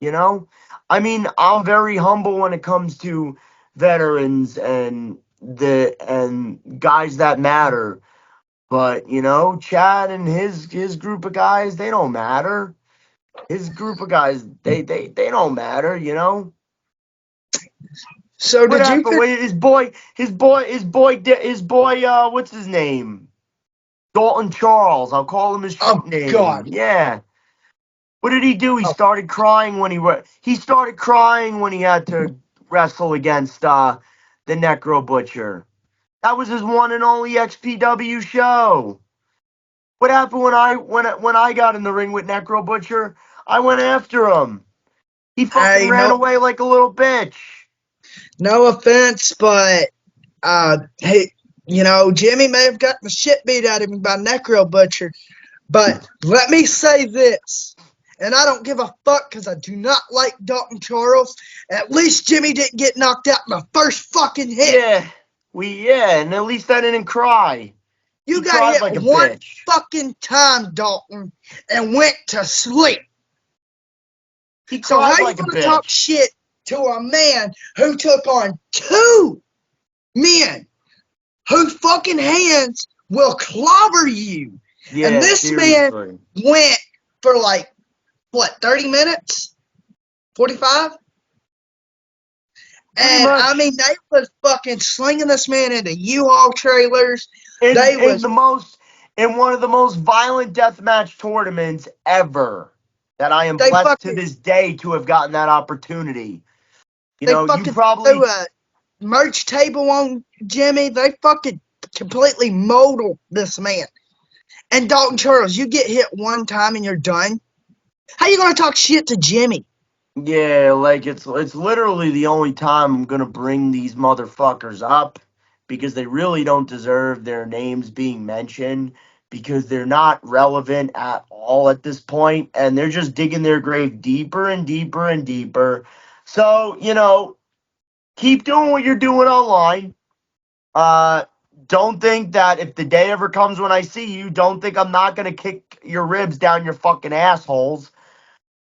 You know? I mean, I'm very humble when it comes to veterans and guys that matter. But, you know, Chad and his group of guys, they don't matter. His group of guys, they don't matter, you know. So What did you? happened with his boy, what's his name? Dalton Charles. I'll call him his shoot name. God. Yeah. What did he do? He Oh. started crying when he had to wrestle against the Necro Butcher. That was his one and only XPW show. What happened when I got in the ring with Necro Butcher? I went after him. He fucking ran away like a little bitch. No offense, but hey, you know, Jimmy may have gotten the shit beat out of him by Necro Butcher, But let me say this, and I don't give a fuck because I do not like Dalton Charles. At least Jimmy didn't get knocked out in the first fucking hit. And at least I didn't cry. You He got cried hit like a one bitch. fucking time, Dalton, and went to sleep. He So how cried you like a gonna talk bitch. shit to a man who took on two men whose fucking hands will clobber you? And Yeah, this man seriously. went for like what, 30 minutes? 45? Pretty And I much mean, they was fucking slinging this man into U-Haul trailers. in They in was the most in one of the most violent deathmatch tournaments ever that I am they blessed to fucking this day to have gotten that opportunity. You they know, you fucking threw probably a merch table on Jimmy. They fucking completely molded this man. And Dalton Charles, you get hit one time and you're done. How you gonna talk shit to Jimmy? yeah, like it's literally the only time I'm gonna bring these motherfuckers up because they really don't deserve their names being mentioned because they're not relevant at all at this point and they're just digging their grave deeper and deeper and deeper. So, keep doing what you're doing online. Uh don't think that if the day ever comes when I see you, don't think I'm not gonna kick your ribs down your fucking assholes.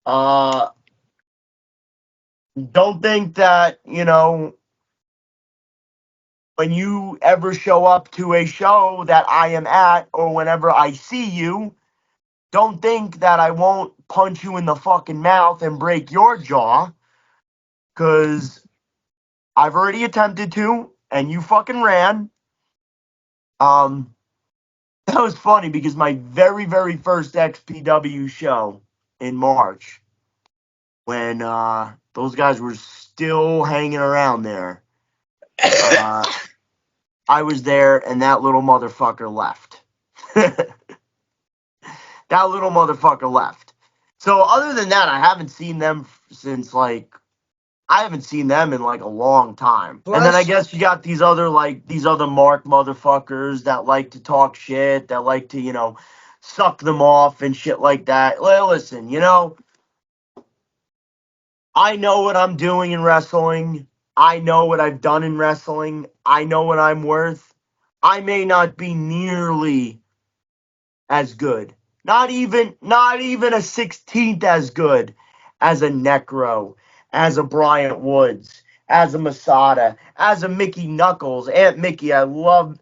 Uh don't think that, when you ever show up to a show that I am at or whenever I see you, don't think that I won't punch you in the fucking mouth and break your jaw because I've already attempted to and you fucking ran. Um, that was funny because my very, very first XPW show in March, when those guys were still hanging around there, uh, I was there and that little motherfucker left. That little motherfucker left. So other than that, I haven't seen them since like I haven't seen them in like a long time. And then I Plus, guess you got these other mark motherfuckers that like to talk shit, that like to, suck them off and shit like that. Well, listen, I know what I'm doing in wrestling. I know what I've done in wrestling. I know what I'm worth. I may not be nearly as good. Not even a 16th as good as a Necro, as a Bryant Woods, as a Masada, as a Mickey Knuckles, Aunt Mickey. I love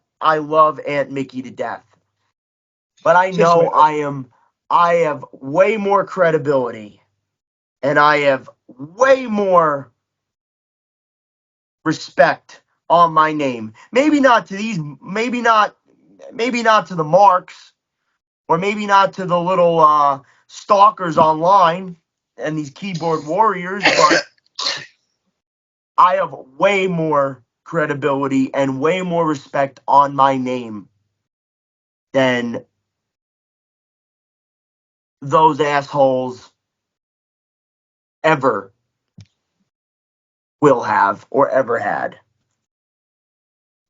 Aunt Mickey to death. But I just know wait. I have way more credibility and I have way more respect on my name. Maybe not to the marks, or maybe not to the little stalkers online and these keyboard warriors, but I have way more credibility and way more respect on my name than those assholes ever will have or ever had.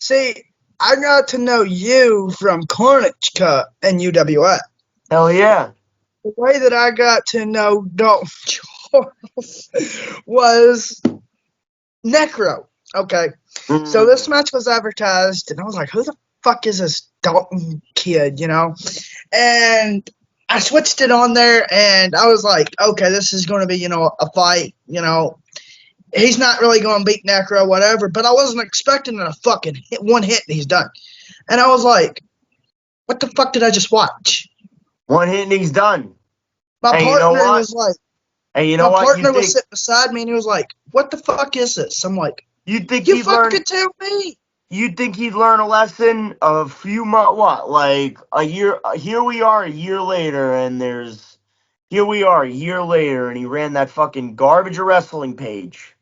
See, I got to know you from Carnage Cup and UWA. Hell yeah. The way that I got to know Dalton Charles was Necro. Okay, so this Mm. match was advertised, and I was like, "Who the fuck is this Dalton kid?" And I switched it on there, and I was like, "Okay, this is going to be, a fight. He's not really going to beat Necro, whatever." But I wasn't expecting a fucking one hit, and he's done. And I was like, "What the fuck did I just watch?" One hit and he's done. My And you know partner what? was like, And you know my what? partner was sitting beside me, and he was like, "What the fuck is this?" I'm like, You'd think "You he'd learn fucking tell me." you'd think he'd learn a lesson a few months, what, like a year. Here we are a year later, and here we are a year later, and he ran that fucking garbage of wrestling page.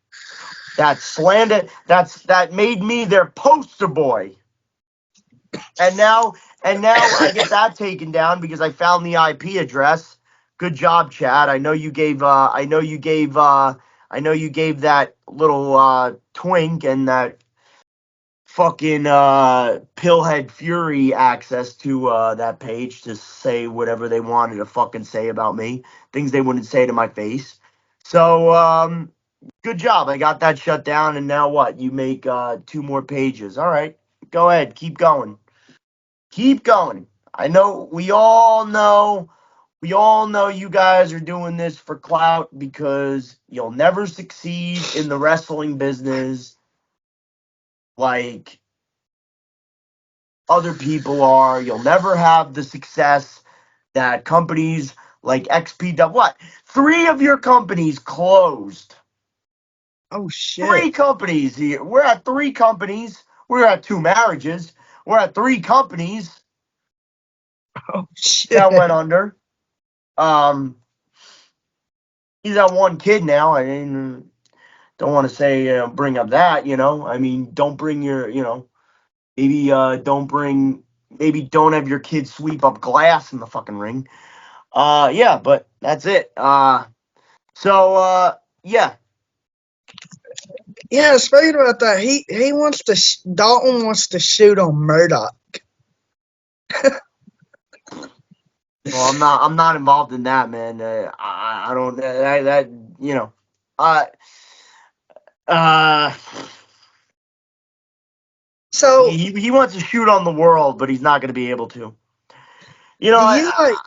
That slandered, that made me their poster boy. And now I get that taken down because I found the IP address. Good job, Chad. I know you gave that little twink and that fucking Pillhead Fury access to that page to say whatever they wanted to fucking say about me, things they wouldn't say to my face. So good job. I got that shut down, and now what? You make 2 more pages. All right, go ahead, keep going. Keep going. I know we all know you guys are doing this for clout because you'll never succeed in the wrestling business like other people are. You'll never have the success that companies like XPW. What? 3 of your companies closed. Oh 3 shit. companies here. We're at 3 companies. We're at 2 marriages. We're at 3 companies Oh shit. that went under. Um, he's got 1 kid now. I mean, don't want to say bring up that. I mean, don't bring your. Maybe don't have your kids sweep up glass in the fucking ring. Yeah, but that's it. Yeah. Yeah, speaking about that, he wants to Dalton wants to shoot on Murdoch. Well, I'm not involved in that, man. I don't that you know. Uh uh So he wants to shoot on the world, but he's not going to be able to. do you like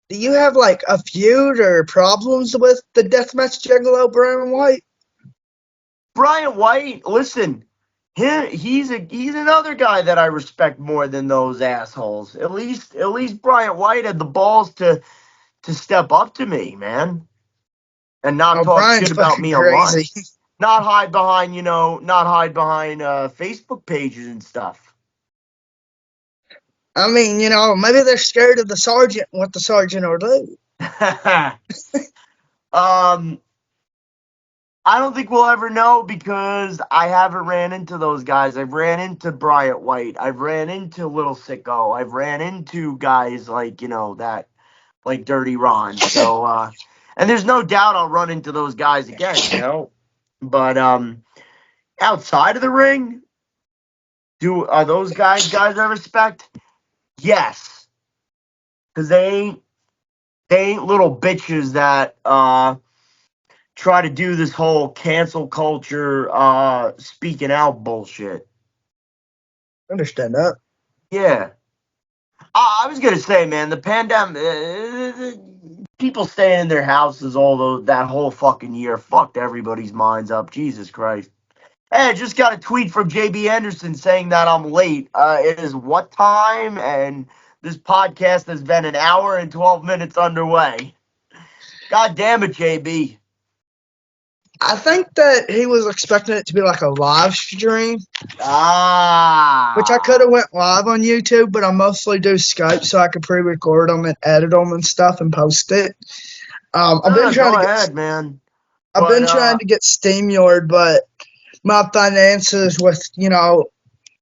do you have like a feud or problems with the deathmatch Juggalo Brian White? Brian White, listen, he's another guy that I respect more than those assholes. At least Brian White had the balls to step up to me, man, and not Oh, talk Brian's shit about fucking me online. crazy. Not hide behind Facebook pages and stuff. I mean, maybe they're scared of the sergeant and what the sergeant will do. um, I don't think we'll ever know because I haven't ran into those guys. I've ran into Bryant White. I've ran into Little Sicko. I've ran into guys like, that, like Dirty Ron. So, and there's no doubt I'll run into those guys again. But outside of the ring, are those guys I respect? Yes. Because they ain't little bitches that try to do this whole cancel culture speaking out bullshit. Understand that. Yeah. I was gonna say, man, the pandemic, people staying in their houses that whole fucking year fucked everybody's minds up. Jesus Christ. Hey, I just got a tweet from JB Anderson saying that I'm late. It is what time? And this podcast has been an hour and 12 minutes underway. God damn it, JB. I think that he was expecting it to be like a live stream, which I could Ah. have went live on YouTube, but I mostly do Skype so I could pre-record them and edit them and stuff and post it. I've been trying Go to get ahead, man. I've But been trying to get SteamYard, but my finances with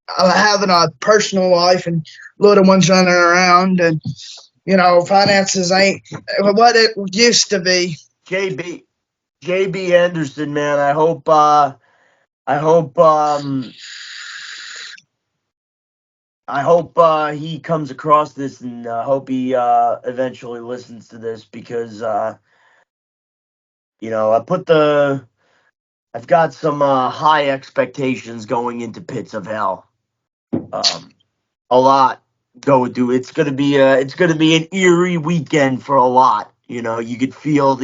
having a personal life and little ones running around and finances ain't what it used to be. JB JB Anderson, man, I hope he comes across this and hope he eventually listens to this because you know, I've got some high expectations going into Pits of Hell. A lot go do. It's gonna be an eerie weekend for a lot. You could feel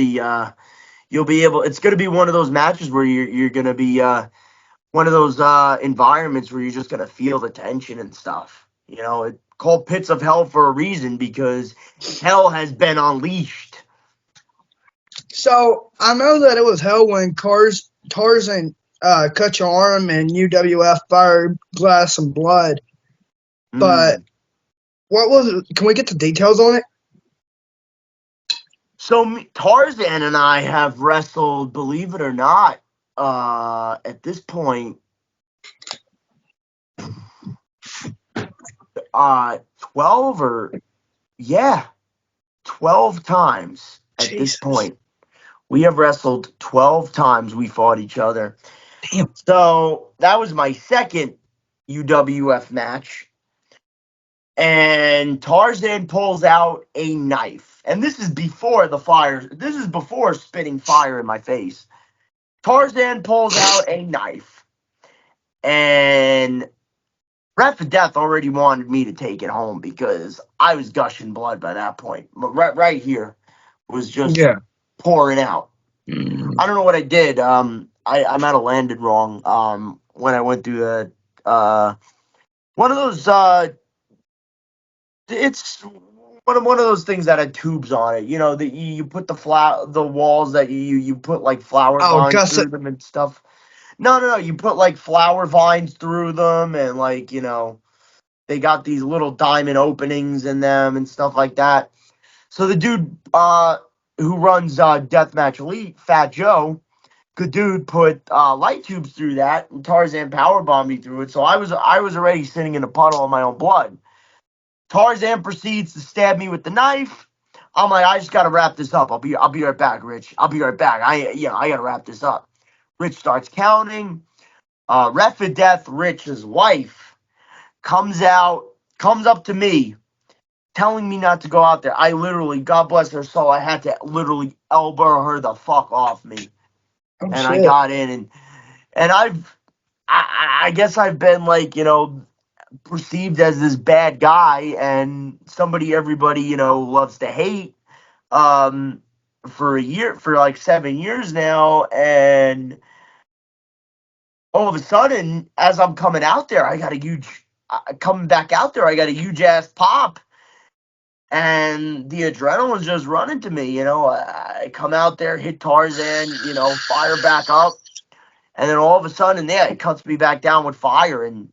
you'll be able. It's gonna be one of those matches where you're gonna be one of those environments where you're just gonna feel the tension and stuff. It's called Pits of Hell for a reason because hell has been unleashed. So I know that it was hell when Tarzan cut your arm and UWF fired glass and blood. But Mm. what was it? Can we get the details on it? So Tarzan and I have wrestled, believe it or not, at this point, 12 or yeah, 12 times at this Jesus. point. We have wrestled 12 times. We fought each other. Damn. So that was my second UWF match. And Tarzan pulls out a knife. And this is before the fire. This is before spitting fire in my face. Tarzan pulls out a knife. And Ref of Death already wanted me to take it home because I was gushing blood by that point. Right here was just pouring out. I don't know what I did. I might have landed wrong. When I went through the one of those. It's one of those things that had tubes on it. You know that you put the walls that you put like flower vines gusset. through them and stuff. No. You put like flower vines through them and like they got these little diamond openings in them and stuff like that. So the dude who runs Deathmatch Elite, Fat Joe, good dude, put light tubes through that, and Tarzan powerbombed me through it. So I was already sitting in a puddle of my own blood. Tarzan proceeds to stab me with the knife. I'm like, I just gotta wrap this up. I'll be right back, Rich. I'll be right back. I gotta wrap this up. Rich starts counting. Ref of Death, Rich's wife, comes up to me, telling me not to go out there. I literally, God bless her soul, I had to literally elbow her the fuck off me. Oh, And shit. I got in and I guess I've been like, perceived as this bad guy and somebody everybody, loves to hate for like 7 years now. And all of a sudden, as I'm coming out there, I got a huge coming back out there, I got a huge ass pop. And the adrenaline's just running to me, I come out there, hit Tarzan, fire back up. And then all of a sudden, it cuts me back down with fire. And,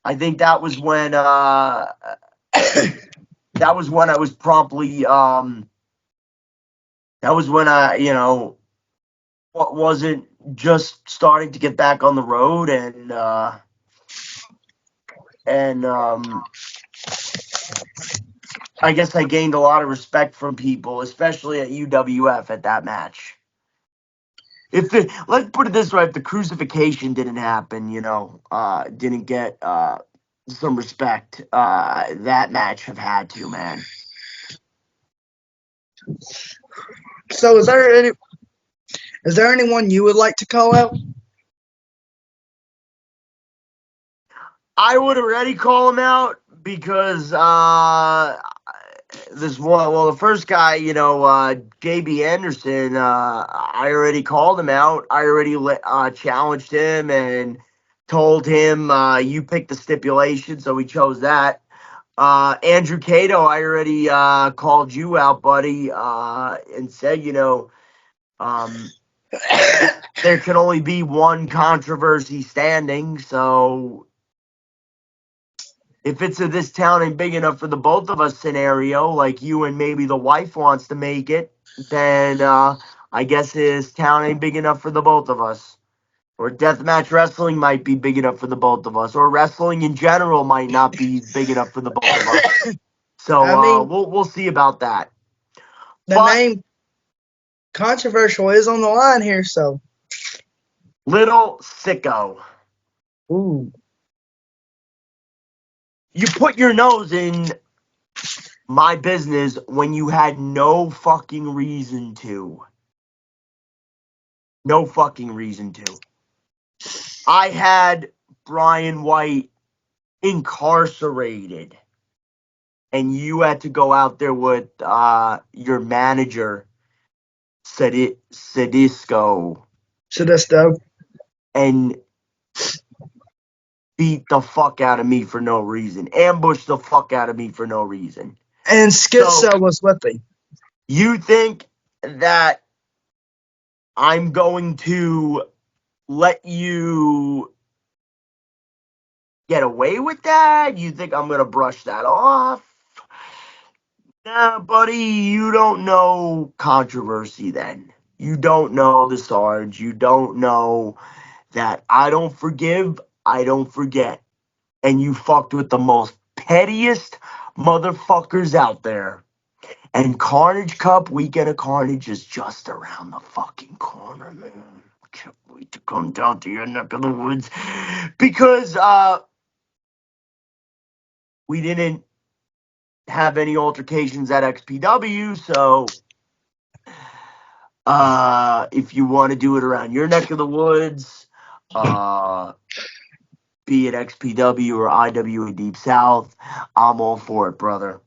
I think that was when I was promptly that was when I, wasn't just starting to get back on the road and I guess I gained a lot of respect from people, especially at UWF at that match. Let's put it this way, if the crucifixion didn't happen, didn't get some respect, that match have had to, man. So is there anyone you would like to call out? I would already call him out because the first guy, JB Anderson, I already called him out. I already challenged him and told him you picked the stipulation, so he chose that. Andrew Cato, I already called you out, buddy, and said, there can only be one controversy standing, so if it's a this town ain't big enough for the both of us scenario, like you and maybe the wife wants to make it, then I guess this town ain't big enough for the both of us. Or deathmatch wrestling might be big enough for the both of us. Or wrestling in general might not be big enough for the both of us. So I mean, we'll see about that. the name controversial is on the line here, so. Little Sicko. Ooh. You put your nose in my business when you had no fucking reason to. No fucking reason to. I had Brian White incarcerated, and you had to go out there with your manager, Sadisto, and beat the fuck out of me for no reason. Ambush the fuck out of me for no reason. And Skitzel was with me. You think that I'm going to let you get away with that? You think I'm going to brush that off? Nah, buddy, you don't know controversy then. You don't know the Sarge. You don't know that I don't forgive, I don't forget. And you fucked with the most pettiest motherfuckers out there. And Carnage Cup, Weekend of Carnage is just around the fucking corner, man. can't wait to come down to your neck of the woods because we didn't have any altercations at XPW, so if you want to do it around your neck of the woods, be it XPW or IWA Deep South, I'm all for it, brother.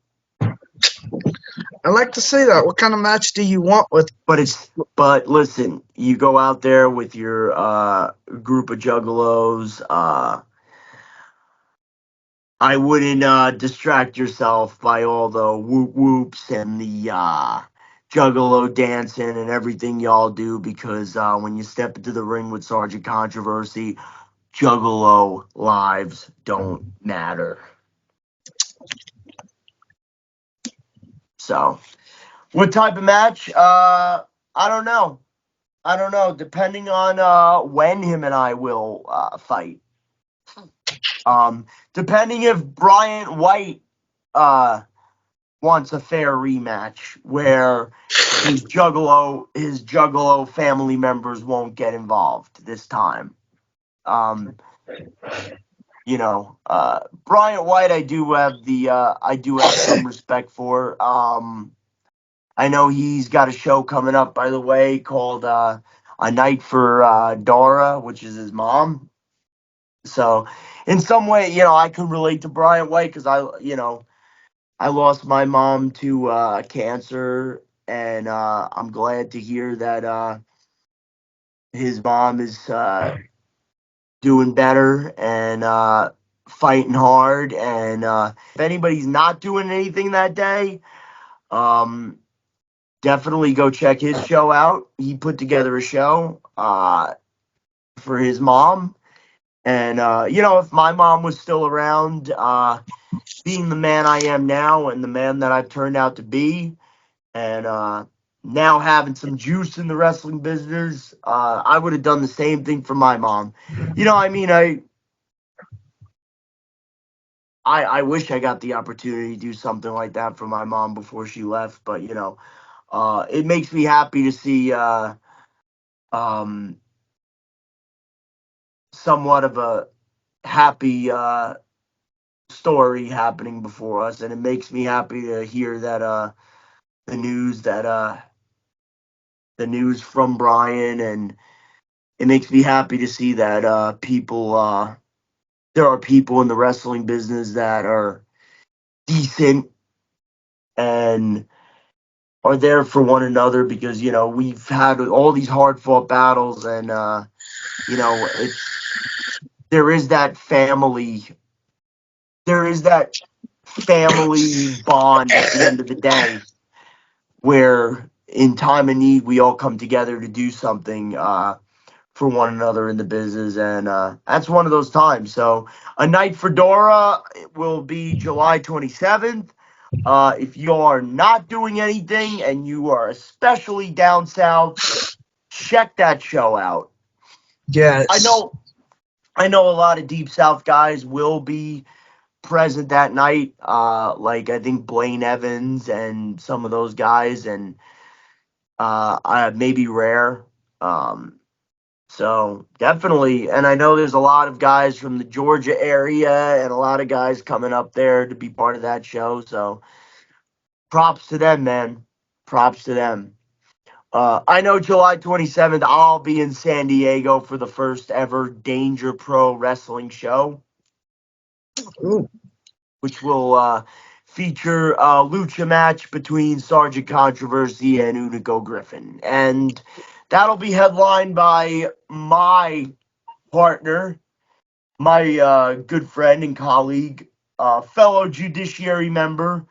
I like to see that. What kind of match do you want with? But listen, you go out there with your group of juggalos. I wouldn't distract yourself by all the whoop whoops and the juggalo dancing and everything y'all do, because when you step into the ring with Sergeant Controversy, juggalo lives don't matter. So, what type of match? I don't know. Depending on when him and I will fight. Depending if Bryant White wants a fair rematch where his juggalo family members won't get involved this time. Bryant White, I do have some respect for. I know he's got a show coming up, by the way, called A Night for Dora, which is his mom. So, in some way, I can relate to Bryant White because I lost my mom to cancer, and I'm glad to hear that his mom is doing better and fighting hard. And if anybody's not doing anything that day, definitely go check his show out. He put together a show for his mom. And, if my mom was still around, being the man I am now and the man that I've turned out to be, and now having some juice in the wrestling business, I would have done the same thing for my mom. I wish I got the opportunity to do something like that for my mom before she left, but it makes me happy to see somewhat of a happy story happening before us, and it makes me happy to hear that the news from Brian, and it makes me happy to see that there are people in the wrestling business that are decent and are there for one another, because we've had all these hard fought battles, and there is that family bond at the end of the day, where in time of need we all come together to do something for one another in the business, and that's one of those times. So, A Night for Dora will be July 27th. If you are not doing anything and you are especially down south, check that show out. Yes. I know a lot of Deep South guys will be present that night, like I think Blaine Evans and some of those guys, and maybe Rare. So definitely, and I know there's a lot of guys from the Georgia area and a lot of guys coming up there to be part of that show. So props to them, man. Props to them. I know July 27th, I'll be in San Diego for the first ever Danger Pro Wrestling show. Ooh. Which will feature a lucha match between Sergeant Controversy and Unico Griffin. And that'll be headlined by my partner, my good friend and colleague, fellow judiciary member,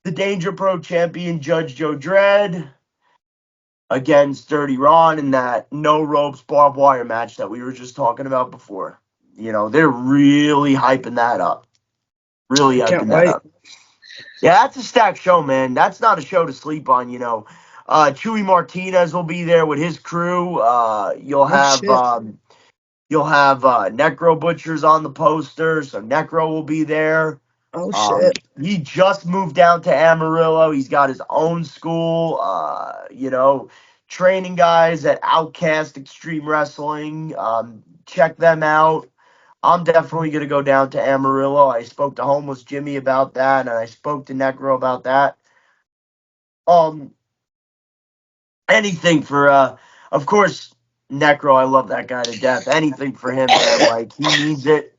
the Danger Pro champion, Judge Joe Dredd, against Dirty Ron in that no ropes barbed wire match that we were just talking about before. They're really hyping that up. Really hyping that up. Yeah, that's a stacked show, man. That's not a show to sleep on, Chewy Martinez will be there with his crew. You'll have Necro Butchers on the poster, so Necro will be there. Oh shit. He just moved down to Amarillo. He's got his own school. training guys at Outcast Extreme Wrestling. Check them out. I'm definitely going to go down to Amarillo. I spoke to Homeless Jimmy about that, and I spoke to Necro about that. Um, anything for, of course, Necro. I love that guy to death. Anything for him, man. Like, he needs it.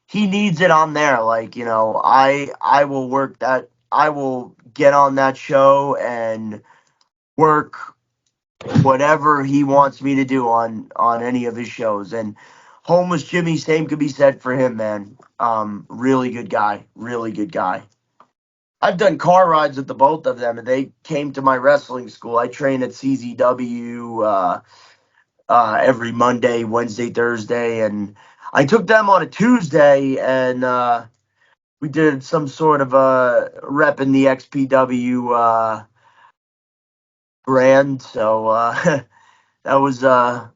He needs it on there. Like, I will work that. I will get on that show and work whatever he wants me to do on any of his shows. And Homeless Jimmy, same could be said for him, man. Really good guy. Really good guy. I've done car rides with the both of them, and they came to my wrestling school. I train at CZW every Monday, Wednesday, Thursday, and I took them on a Tuesday, and we did some sort of a rep in the XPW brand. So that was that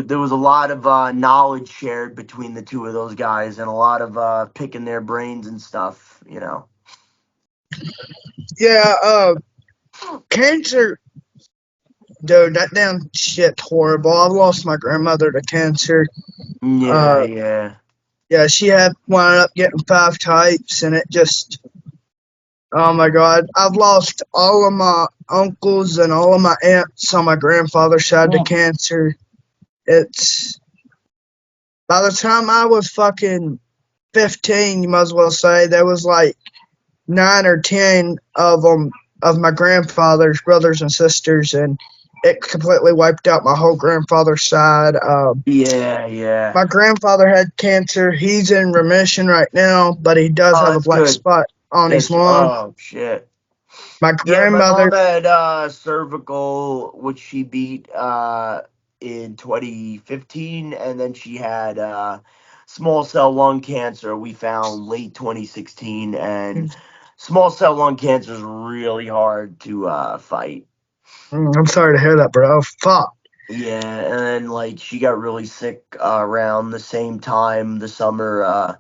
there was a lot of knowledge shared between the two of those guys, and a lot of picking their brains and stuff. Yeah, cancer, dude, that damn shit horrible. I've lost my grandmother to cancer. Yeah, Uh, yeah. yeah, she had wound up getting 5 types, and it just, oh my god, I've lost all of my uncles and all of my aunts on my grandfather's side to cancer. It's by the time I was fucking 15, you might as well say there was like 9 or 10 of them of my grandfather's brothers and sisters, and it completely wiped out my whole grandfather's side. Yeah, yeah. My grandfather had cancer. He's in remission right now, but he does Oh, have a that's black good. spot on his That's lung. oh shit. My Yeah, my grandmother, mom had cervical, which she beat in 2015, and then she had small cell lung cancer. We found late 2016, and small cell lung cancer is really hard to fight. I'm sorry to hear that, bro. Fuck. Yeah, and then like she got really sick around the same time, the summer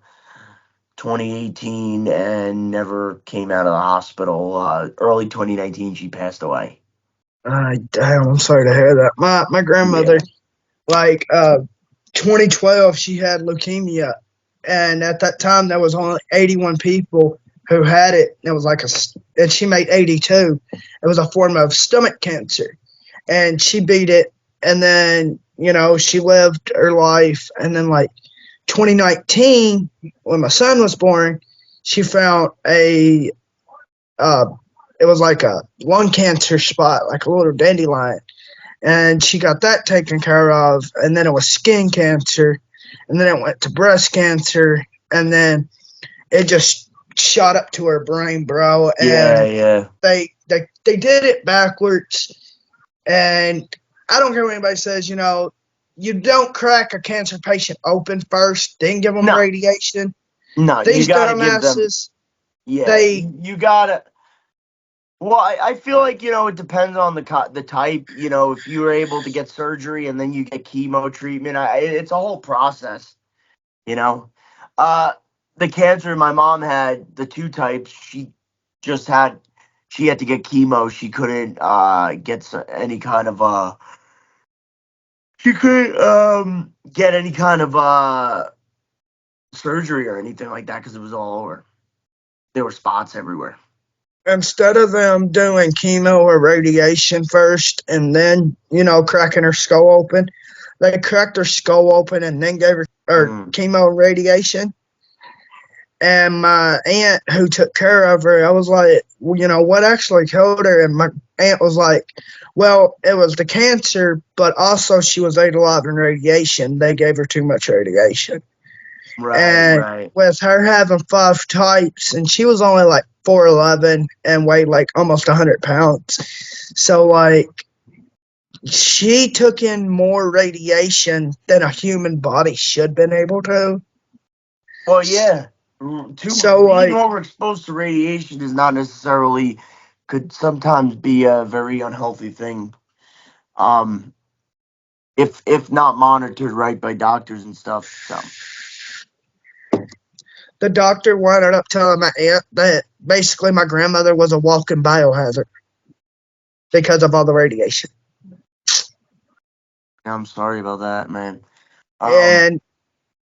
2018, and never came out of the hospital. Early 2019, she passed away. Damn, I'm sorry to hear that. My grandmother, Yeah. like 2012, she had leukemia, and at that time there was only 81 people who had it. It was like and she made 82. It was a form of stomach cancer, and she beat it. And then she lived her life, and then like 2019, when my son was born, she found uh, it was like a lung cancer spot, like a little dandelion, and she got that taken care of. And then it was skin cancer, and then it went to breast cancer, and then it just shot up to her brain, bro. Yeah, And yeah. they did it backwards. And I don't care what anybody says, you don't crack a cancer patient open first, then give them No, radiation. no, you These gotta give them. dumbasses, Yeah, they you gotta. Well, I feel like it depends on the type. If you were able to get surgery and then you get chemo treatment, it's a whole process. You know, uh, the cancer my mom had, the two types. Just had she had to get chemo. She couldn't get any kind of she couldn't get any kind of surgery or anything like that because it was all over. There were spots everywhere. instead of them doing chemo or radiation first and then, cracking her skull open, they cracked her skull open and then gave her Mm, chemo and radiation. And my aunt who took care of her, I was like, well, what actually killed her? And my aunt was like, well, it was the cancer, but also she was ate alive in radiation. They gave her too much radiation. right, And right. with her having 5 types, and she was only like 4'11" and weighed like almost 100 pounds. So, like, she took in more radiation than a human body should have been able to. Well, yeah. So, Being like, overexposed to radiation is not necessarily could sometimes be a very unhealthy thing. Um, if not monitored right by doctors and stuff. So the doctor wound up telling my aunt that basically my grandmother was a walking biohazard. because of all the radiation. I'm sorry about that, man. And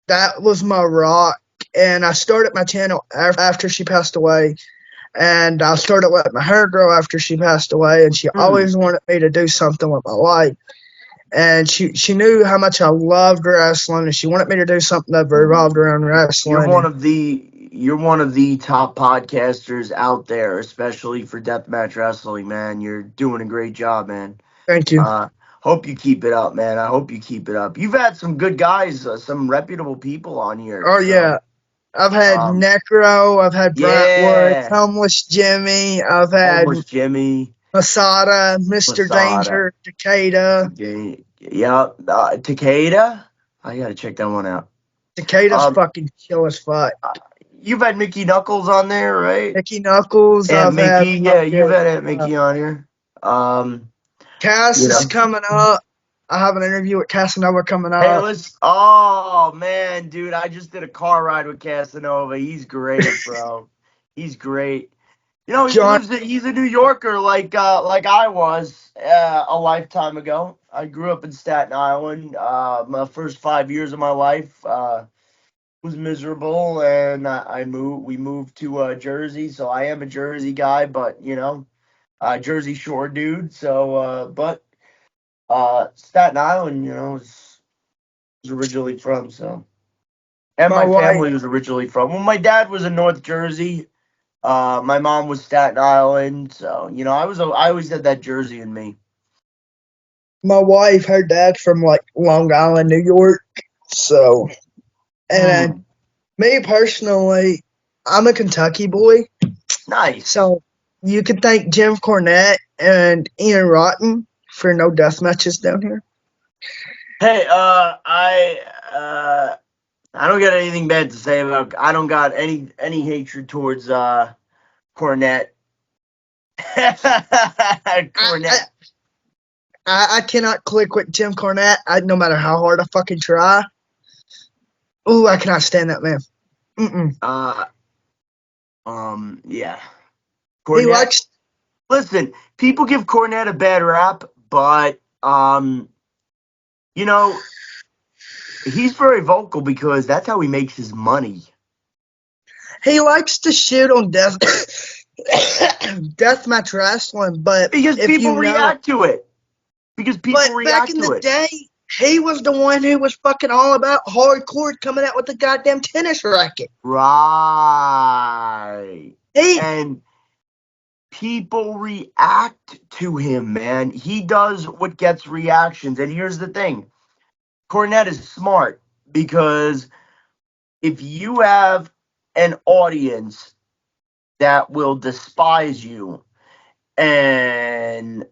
that was my rock. And I started my channel after she passed away. And I started letting my hair grow after she passed away. And she always wanted me to do something with my life. And she knew how much I loved wrestling, and she wanted me to do something that revolved around wrestling. You're one of the top podcasters out there, especially for deathmatch wrestling, man. You're doing a great job, man. Thank you. Hope you keep it up, man. I hope you keep it up. You've had some good guys, some reputable people on here. Oh, yeah. I've had Necro, I've had Brentwood, Homeless Jimmy, I've had Homeless Jimmy, Masada, Mr. Danger, Takeda. Yeah, Takeda. I gotta check that one out. Takeda's fucking chill as fuck. You've had Mickey Knuckles on there, right? Mickey Knuckles. And I've Mickey, had you've had Mickey on here. Cass is coming up. I have an interview with Casanova coming up. Hey, oh man, dude, I just did a car ride with Casanova. He's great, bro. He's great. You know, he's a New Yorker like I was a lifetime ago. I grew up in Staten Island. My first 5 years of my life was miserable, and we moved to Jersey, so I am a Jersey guy, but Jersey Shore dude. So, but Staten Island, is originally from. So, and my family was originally from. Well, my dad was in North Jersey. My mom was Staten Island. So, I always had that Jersey in me. My wife, her dad's from like Long Island, New York. So, and me personally, I'm a Kentucky boy. Nice. So you could thank Jim Cornette and Ian Rotten for no death matches down here. Hey, I don't got anything bad to say about. I don't got any hatred towards Cornette. Cornette. I cannot click with Jim Cornette. No matter how hard I fucking try. Ooh, I cannot stand that man. Yeah. Cornette. Listen, people give Cornette a bad rap, but he's very vocal because that's how he makes his money. He likes to shoot on deathmatch wrestling, but because people react to it. Because people react to it. Back in the day, he was the one who was fucking all about hardcore coming out with the goddamn tennis racket. Right. And people react to him, man. He does what gets reactions. And here's the thing. Cornette is smart because if you have an audience that will despise you and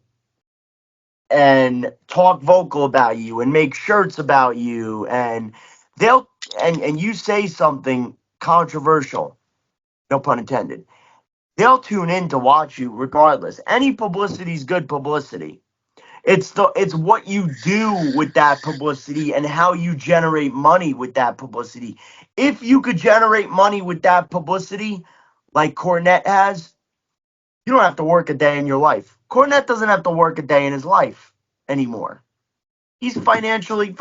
talk vocal about you and make shirts about you and you say something controversial, no pun intended, they'll tune in to watch you regardless. Any publicity is good publicity. It's what you do with that publicity and how you generate money with that publicity. If you could generate money with that publicity like Cornette has, you don't have to work a day in your life. Cornette doesn't have to work a day in his life anymore. He's financially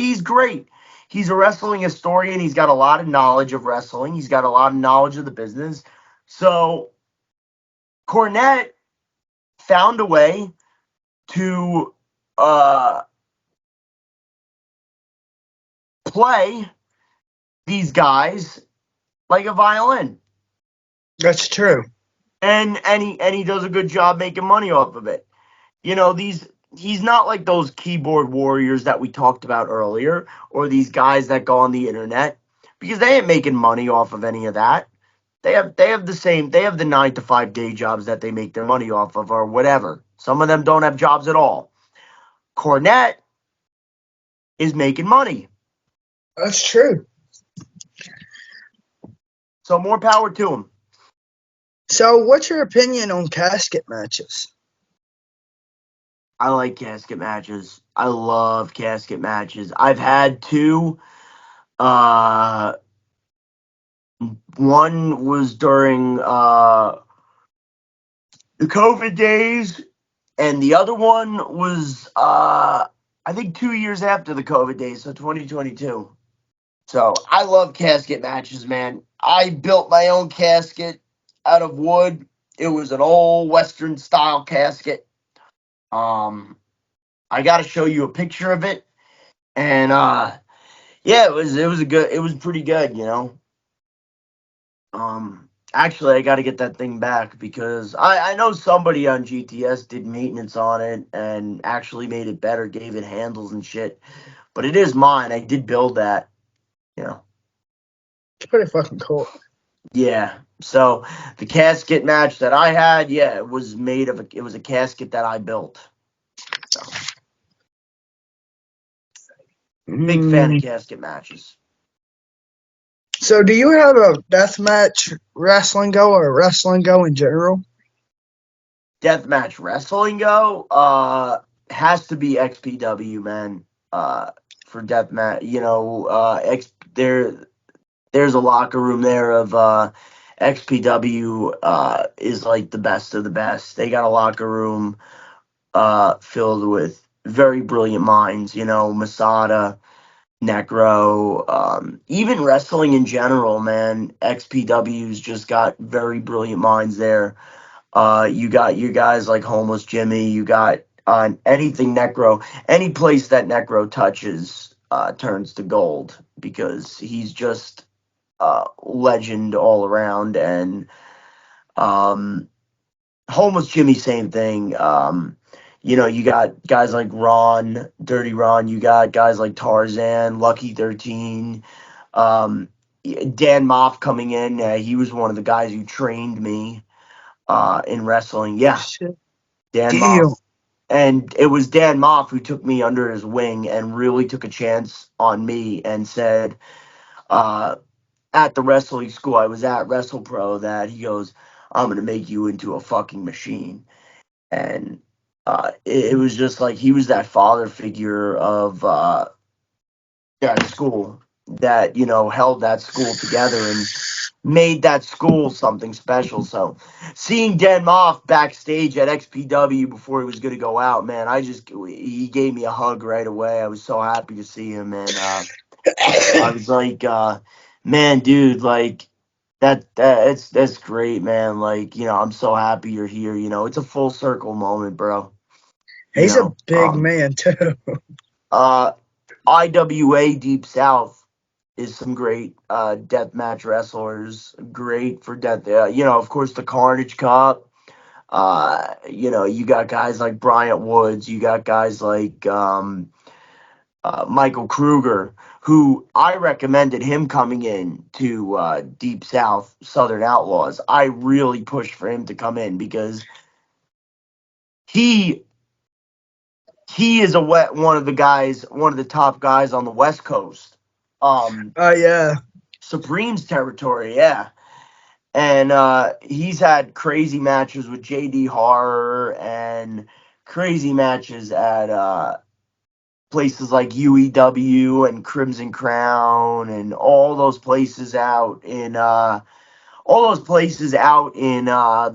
he's great. He's a wrestling historian. He's got a lot of knowledge of wrestling. He's got a lot of knowledge of the business. So Cornette found a way to play these guys like a violin. That's true. And he does a good job making money off of it. He's not like those keyboard warriors that we talked about earlier, or these guys that go on the internet, because they ain't making money off of any of that. They have the 9 to 5 day jobs that they make their money off of, or whatever. Some of them don't have jobs at all. Cornette is making money. That's true. So more power to him. So what's your opinion on casket matches? I like casket matches. I love casket matches. I've had two. One was during the COVID days, And the other one was I think 2 years after the COVID days, so 2022. So I love casket matches, man. I built my own casket out of wood. It was an old Western style casket. Um, I got to show you a picture of it, and yeah, it was pretty good, you know. Actually, I got to get that thing back because I know somebody on GTS did maintenance on it and actually made it better, gave it handles and shit. But it is mine. I did build that, you know. It's pretty fucking cool. Yeah. So the casket match that I had, yeah, it was it was a casket that I built. So big fan of casket matches. So, do you have a deathmatch wrestling go or wrestling go in general? Deathmatch wrestling go, has to be XPW, man. For deathmatch, you know, there's a locker room there of XPW is like the best of the best. They got a locker room filled with very brilliant minds, you know, Masada, Necro, even wrestling in general, man. XPW's just got very brilliant minds there. You got you guys like Homeless Jimmy, you got anything Necro, any place that Necro touches turns to gold because he's just legend all around. And um, Homeless Jimmy, same thing. You know, you got guys like Ron, Dirty Ron. You got guys like Tarzan, Lucky 13. Um, Dan Moff coming in. He was one of the guys who trained me in wrestling. Yeah, Shit. Dan Damn. Moff. And it was Dan Moff who took me under his wing and really took a chance on me and said, uh, at the wrestling school I was at, Wrestle Pro, that he goes, I'm going to make you into a fucking machine. And it was just like he was that father figure of that school that, you know, held that school together and made that school something special. So seeing Dan Moff backstage at XPW before he was going to go out, man, he gave me a hug right away. I was so happy to see him. And I was like, man, dude, like, that's great, man. Like, you know, I'm so happy you're here. You know, it's a full circle moment, bro. You He's a know, big man too. uh, IWA Deep South is some great deathmatch wrestlers. Great for death. You know, of course, the Carnage Cup. You know, you got guys like Bryant Woods. You got guys like Michael Kruger, who I recommended him coming in to Deep South Southern Outlaws. I really pushed for him to come in because he he is one of the guys, one of the top guys on the West Coast. Oh yeah. Supreme's territory, yeah. And he's had crazy matches with JD Horror and crazy matches at places like UEW and Crimson Crown and all those places out in the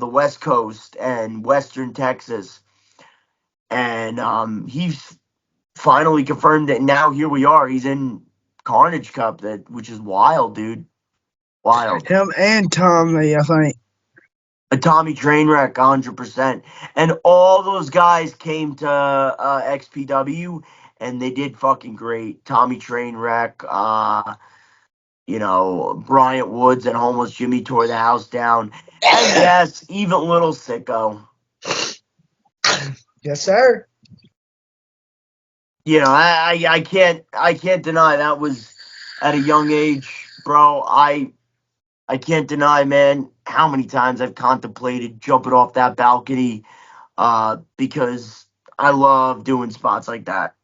West Coast and Western Texas. And he's finally confirmed that now here we are. He's in Carnage Cup, which is wild, dude. Wild. Him and Tommy, I think. A Tommy Trainwreck, 100%. And all those guys came to XPW and they did fucking great. Tommy Trainwreck, you know, Bryant Woods and Homeless Jimmy tore the house down. And yes, even little sicko. Yes, sir. You know, I can't deny that was at a young age, bro. I can't deny, man, how many times I've contemplated jumping off that balcony because I love doing spots like that.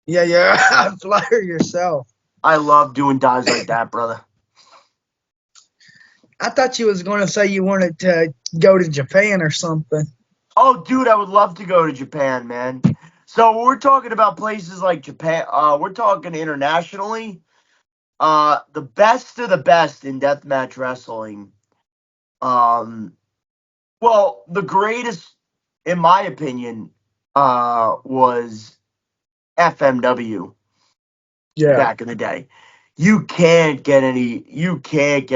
Yeah, you're a flyer yourself. I love doing dives like that, brother. I thought you was going to say you wanted to go to Japan or something. Oh, dude, I would love to go to Japan, man. So we're talking about places like Japan. We're talking internationally. The best of the best in deathmatch wrestling. Um, well, the greatest. in my opinion, was FMW Yeah. back in the day. You can't get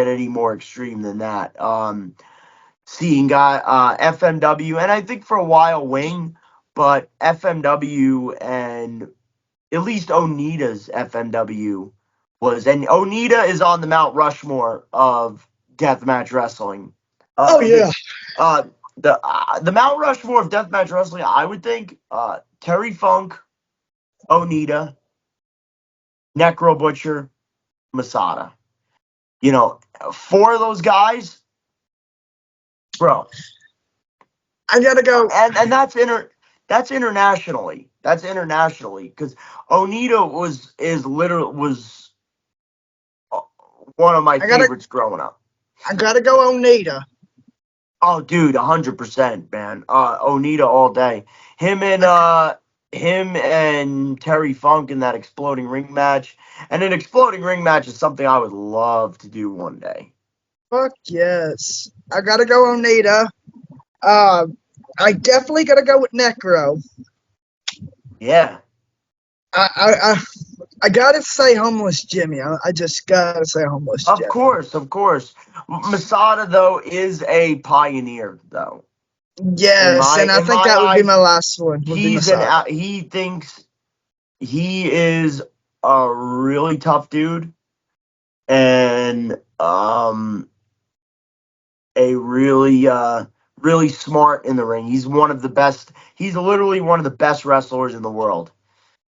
any more extreme than that. Seeing FMW, and I think for a while Wing, but FMW and at least Onita's FMW and Onita is on the Mount Rushmore of deathmatch wrestling. Oh yeah. Uh, the Mount Rushmore of deathmatch wrestling, I would think Terry Funk, Onita, Necro Butcher, Masada. You know, four of those guys, bro. I gotta go. And that's internationally. That's internationally because Onita was one of my I gotta. favorites growing up. I gotta go. Onita. Oh, dude, 100%, man. Onita all day. Him and Terry Funk in that exploding ring match, and an exploding ring match is something I would love to do one day. Fuck yes. I gotta go. Onita. Uh, I definitely gotta go with Necro. Yeah, I I I, I gotta say homeless Jimmy. I just gotta say homeless of Jimmy. course, of course. Masada though is a pioneer though. In Yes, my and I in think my that would be my eyes, last one. Would be Masada. he thinks he is a really tough dude and a really smart in the ring. He's one of the best. He's literally one of the best wrestlers in the world.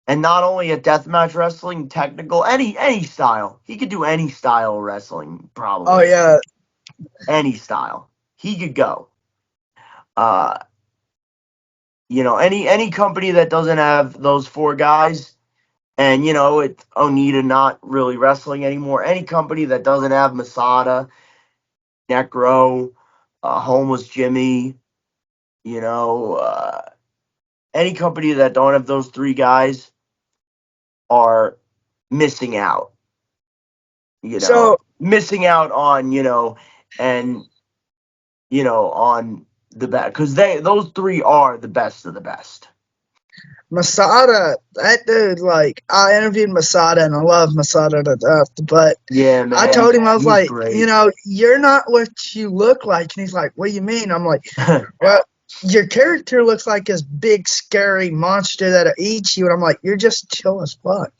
And not only at deathmatch wrestling, technical, any style. He could do any style of wrestling, Oh probably. yeah. Any style. He could go. Uh, any company that doesn't have those four guys, and it's Onita not really wrestling anymore. Any company that doesn't have Masada, Necro, Homeless Jimmy, you know, any company that don't have those three guys are missing out. So Missing out on and on the best because those three are the best of the best. Masada, that dude, like I interviewed Masada and I love Masada to death, but Yeah, I man, told him I was he's like, great. you're not what you look like, and he's like, what do you mean? I'm like, well, your character looks like this big scary monster that'll eat you, and I'm like, you're just chill as fuck.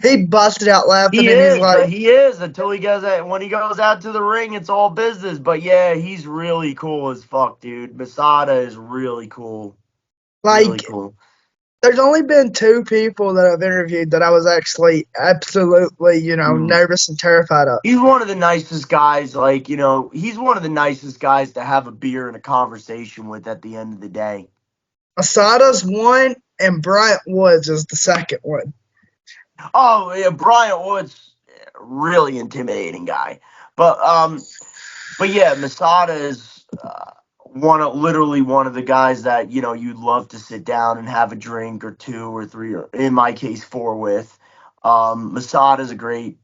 He busted out laughing, He and he's is. like, He is until he goes out. When he goes out to the ring, it's all business. But yeah, he's really cool as fuck, dude. Masada is really cool. Really like cool. there's only been two people that I've interviewed that I was actually absolutely, Mm. nervous and terrified of. He's one of the nicest guys. Like he's one of the nicest guys to have a beer and a conversation with at the end of the day. Asada's one, and Bryant Woods is the second one. Oh yeah, Brian Woods, really intimidating guy. But yeah, Masada is literally one of the guys that you'd love to sit down and have a drink or two or three, or in my case four with. Masada is a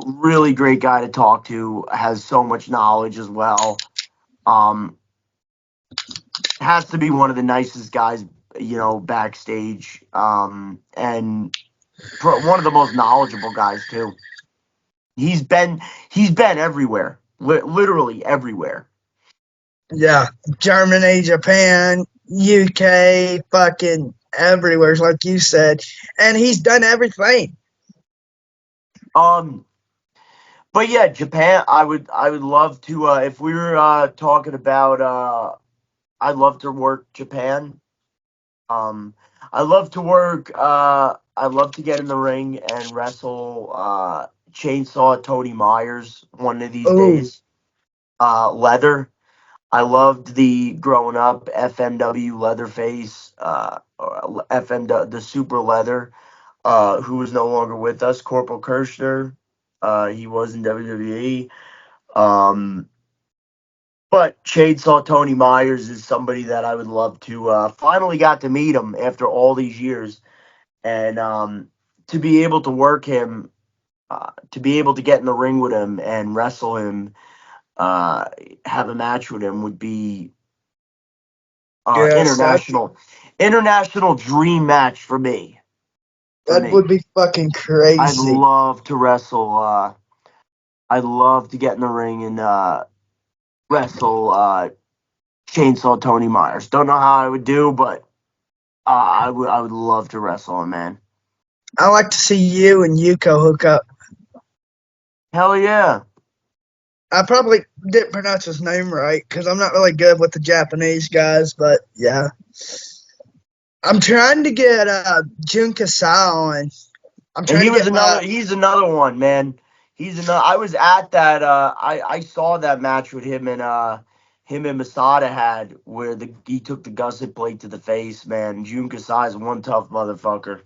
really great guy to talk to. Has so much knowledge as well. Um, has to be one of the nicest guys, backstage. And one of the most knowledgeable guys too. He's been he's been everywhere, literally everywhere. Yeah, Germany, Japan, UK, fucking everywhere, like you said. And he's done everything. Um, but yeah, Japan. I would love to if we were talking about I'd love to work Japan. Um, I love to work. I love to get in the ring and wrestle Chainsaw Tony Myers one of these Oh, days. Leather. I loved the growing up FMW Leatherface, FMW the Super Leather, who is no longer with us, Corporal Kirshner. He was in WWE. Um, but Chainsaw Tony Myers is somebody that I would love to finally got to meet him after all these years, and to be able to work him, to be able to get in the ring with him and wrestle him, uh, have a match with him would be Yes, International dream match for me. that would be fucking I'd crazy. love to wrestle. I'd love to get in the ring and wrestle Chainsaw Tony Myers. Don't know how I would do, but I would love to wrestle him, man. I like to see you and Yuko hook up. Hell yeah. I probably didn't pronounce his name right because I'm not really good with the Japanese guys, but yeah. I'm trying to get Jun Kasai on. I'm And trying to get my. he's another one, man. He's another I was at that I saw that match with him and Masada had where he took the gusset plate to the face, man. Jun Kasai is one tough motherfucker.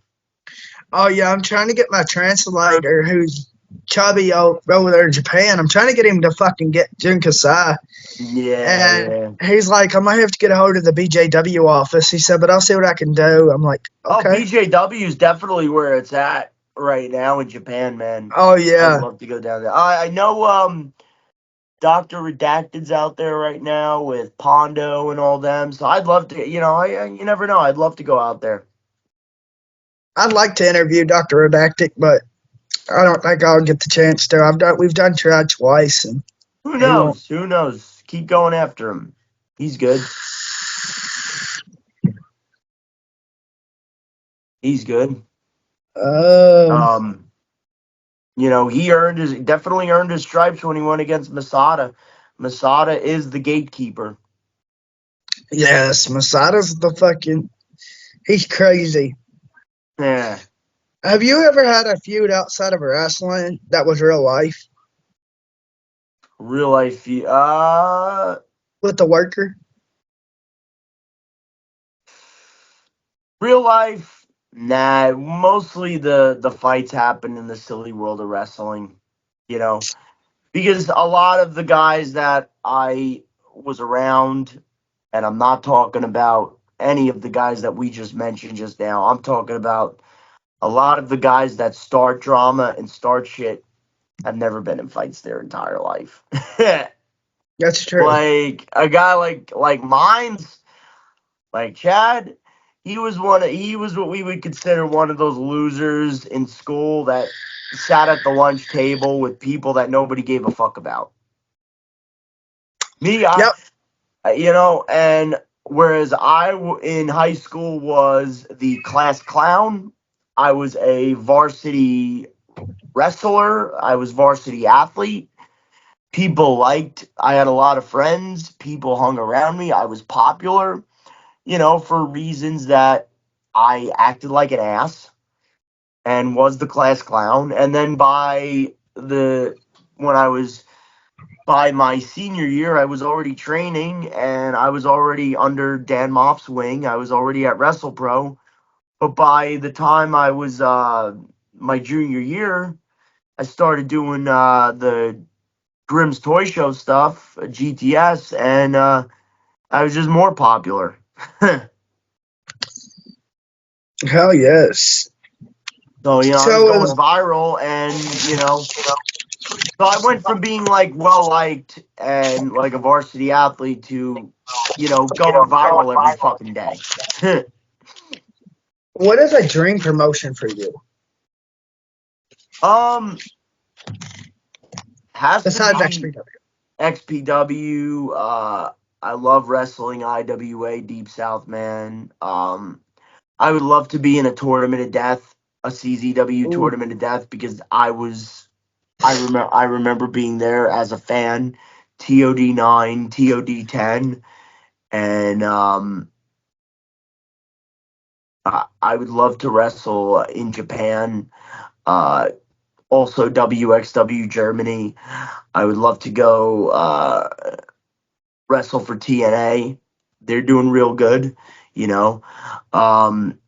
Oh yeah, I'm trying to get my translator who's chubby over there in Japan. I'm trying to get him to fucking get Jun Kasai. Yeah, And yeah. he's like, I might have to get a hold of the BJW office. He said, but I'll see what I can do. I'm like, Oh, okay. BJW is definitely where it's at right now in Japan, man. Oh I'd yeah. love to go down there. I know Dr. Redacted's out there right now with Pondo and all them. So I'd love to, you never know. I'd love to go out there. I'd like to interview Dr. Redactic, but I don't think I'll get the chance to. We've done tried twice, and Who he won't. knows? Who knows? Keep going after him. He's good. He's good. Um, Um, he definitely earned his stripes when he went against Masada. Masada is the gatekeeper. yes, Masada's the fucking. He's crazy. Yeah. Have you ever had a feud outside of wrestling that was real life Real life. with the worker? Real life. Nah. Mostly the fights happen in the silly world of wrestling. You know, because a lot of the guys that I was around, and I'm not talking about any of the guys that we just mentioned just now. I'm talking about a lot of the guys that start drama and start shit have never been in fights their entire life. That's true. Like a guy like mine's like Chad, he was what we would consider one of those losers in school that sat at the lunch table with people that nobody gave a fuck about. Me, Yep. and whereas in high school was the class clown, I was a varsity wrestler, I was varsity athlete. I had a lot of friends, people hung around me, I was popular, for reasons that I acted like an ass and was the class clown. And then when I was by my senior year, I was already training and I was already under Dan Moff's wing. I was already at WrestlePro. But by the time I was my junior year, I started doing the Grimm's Toy Show stuff, GTS, and I was just more popular. Hell yes. So, I was So going viral and, so I went from being like well liked and like a varsity athlete to, going viral every fucking day. what is a dream promotion for you um, has to besides be XPW? XPW. I love wrestling IWA Deep South, man. I would love to be in a tournament of death, a CZW Ooh. tournament of death, because I remember being there as a fan, TOD 9, TOD 10, and I would love to wrestle in Japan. Uh, Also WXW Germany. I would love to go wrestle for TNA. They're doing real good, you know. Um,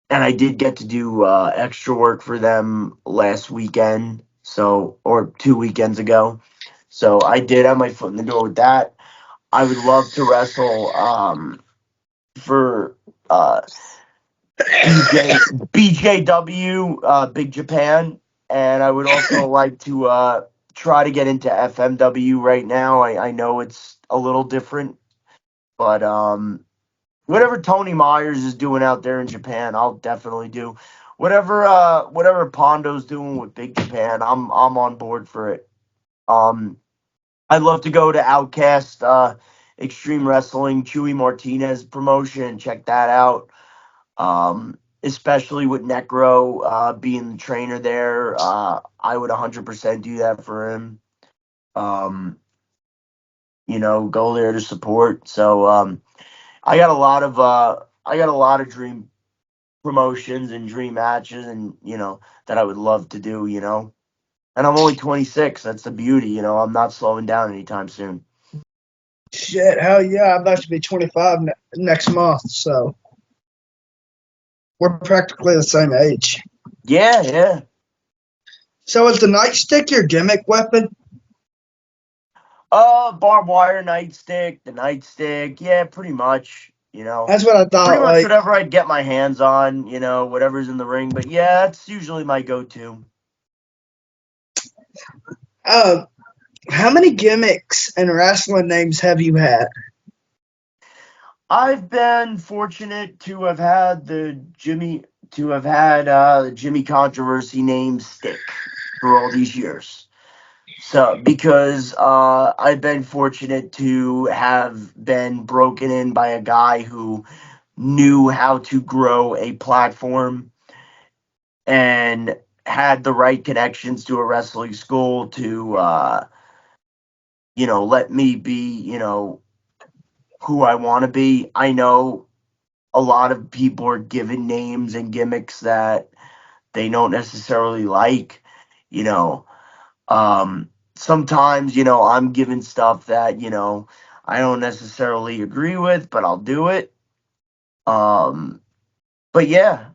and I did get to do extra work for them last weekend, or 2 weekends ago. So I did have my foot in the door with that. I would love to wrestle for uh, BJW, Big Japan, and I would also like to try to get into FMW right now. I know it's a little different But whatever Tony Myers is doing out there in Japan, I'll definitely do. Whatever Pondo's doing with Big Japan, I'm on board for it. Um, I'd love to go to Outcast Extreme Wrestling Chewy Martinez promotion and check that out. Especially with Necro being the trainer there, I would 100% do that for him. Go there to support. So I got a lot of dream promotions and dream matches, and that I would love to do. And I'm only 26. That's the beauty. I'm not slowing down anytime soon. Shit, hell yeah! I'm about to be 25 next month, so we're practically the same age. Yeah, yeah. So is the nightstick your gimmick weapon? Barbed wire nightstick, the nightstick. Yeah, pretty much. That's what I Pretty thought. much Like, whatever I'd get my hands on. Whatever's in the ring. But yeah, that's usually my go-to. uh, how many gimmicks and wrestling names have you had? I've been fortunate to have had the Jimmy controversy name stick for all these years. So because I've been fortunate to have been broken in by a guy who knew how to grow a platform and had the right connections to a wrestling school to let me be, who I want to be. I know a lot of people are given names and gimmicks that they don't necessarily like, you know. Sometimes, I'm given stuff that, I don't necessarily agree with, but I'll do it. Um, but yeah,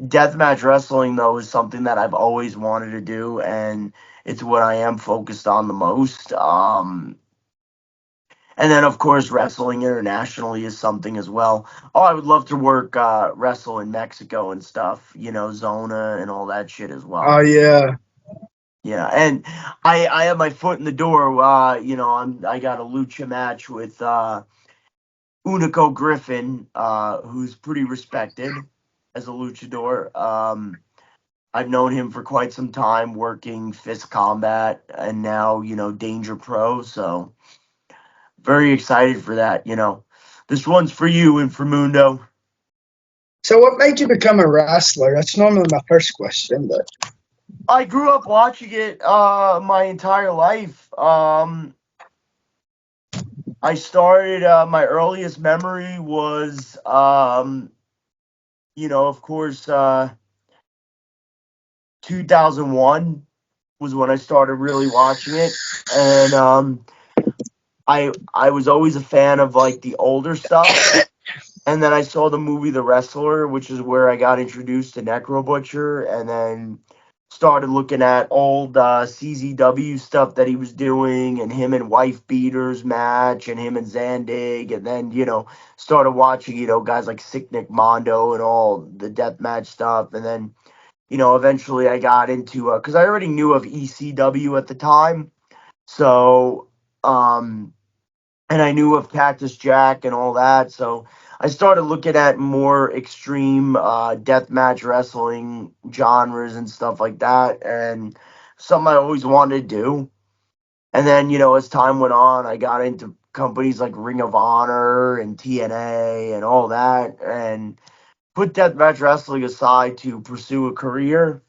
deathmatch wrestling though is something that I've always wanted to do, and it's what I am focused on the most. And then, of course, wrestling internationally is something as well. Oh, I would love to work wrestle in Mexico and stuff, Zona and all that shit as Oh well. yeah, Yeah, and I have my foot in the door. I got a lucha match with Unico Griffin, who's pretty respected as a luchador. I've known him for quite some time, working Fist Combat, and now Danger Pro. So very excited for that. This one's for you and for Mundo. so what made you become a wrestler? That's normally my first question, but I grew up watching it my entire life. I started my earliest memory was of course 2001 was when I started really watching it, and I was always a fan of like the older stuff. And then I saw the movie The Wrestler, which is where I got introduced to Necro Butcher, and then started looking at old CZW stuff that he was doing, and him and Wife Beater's match, and him and Zandig, and then started watching guys like Sick Nick Mondo and all the deathmatch stuff, and then eventually I got into because I already knew of ECW at the time, so and I knew of Cactus Jack and all that. So I started looking at more extreme deathmatch wrestling genres and stuff like that, and something I always wanted to do. And then, as time went on, I got into companies like Ring of Honor and TNA and all that, and put deathmatch wrestling aside to pursue a career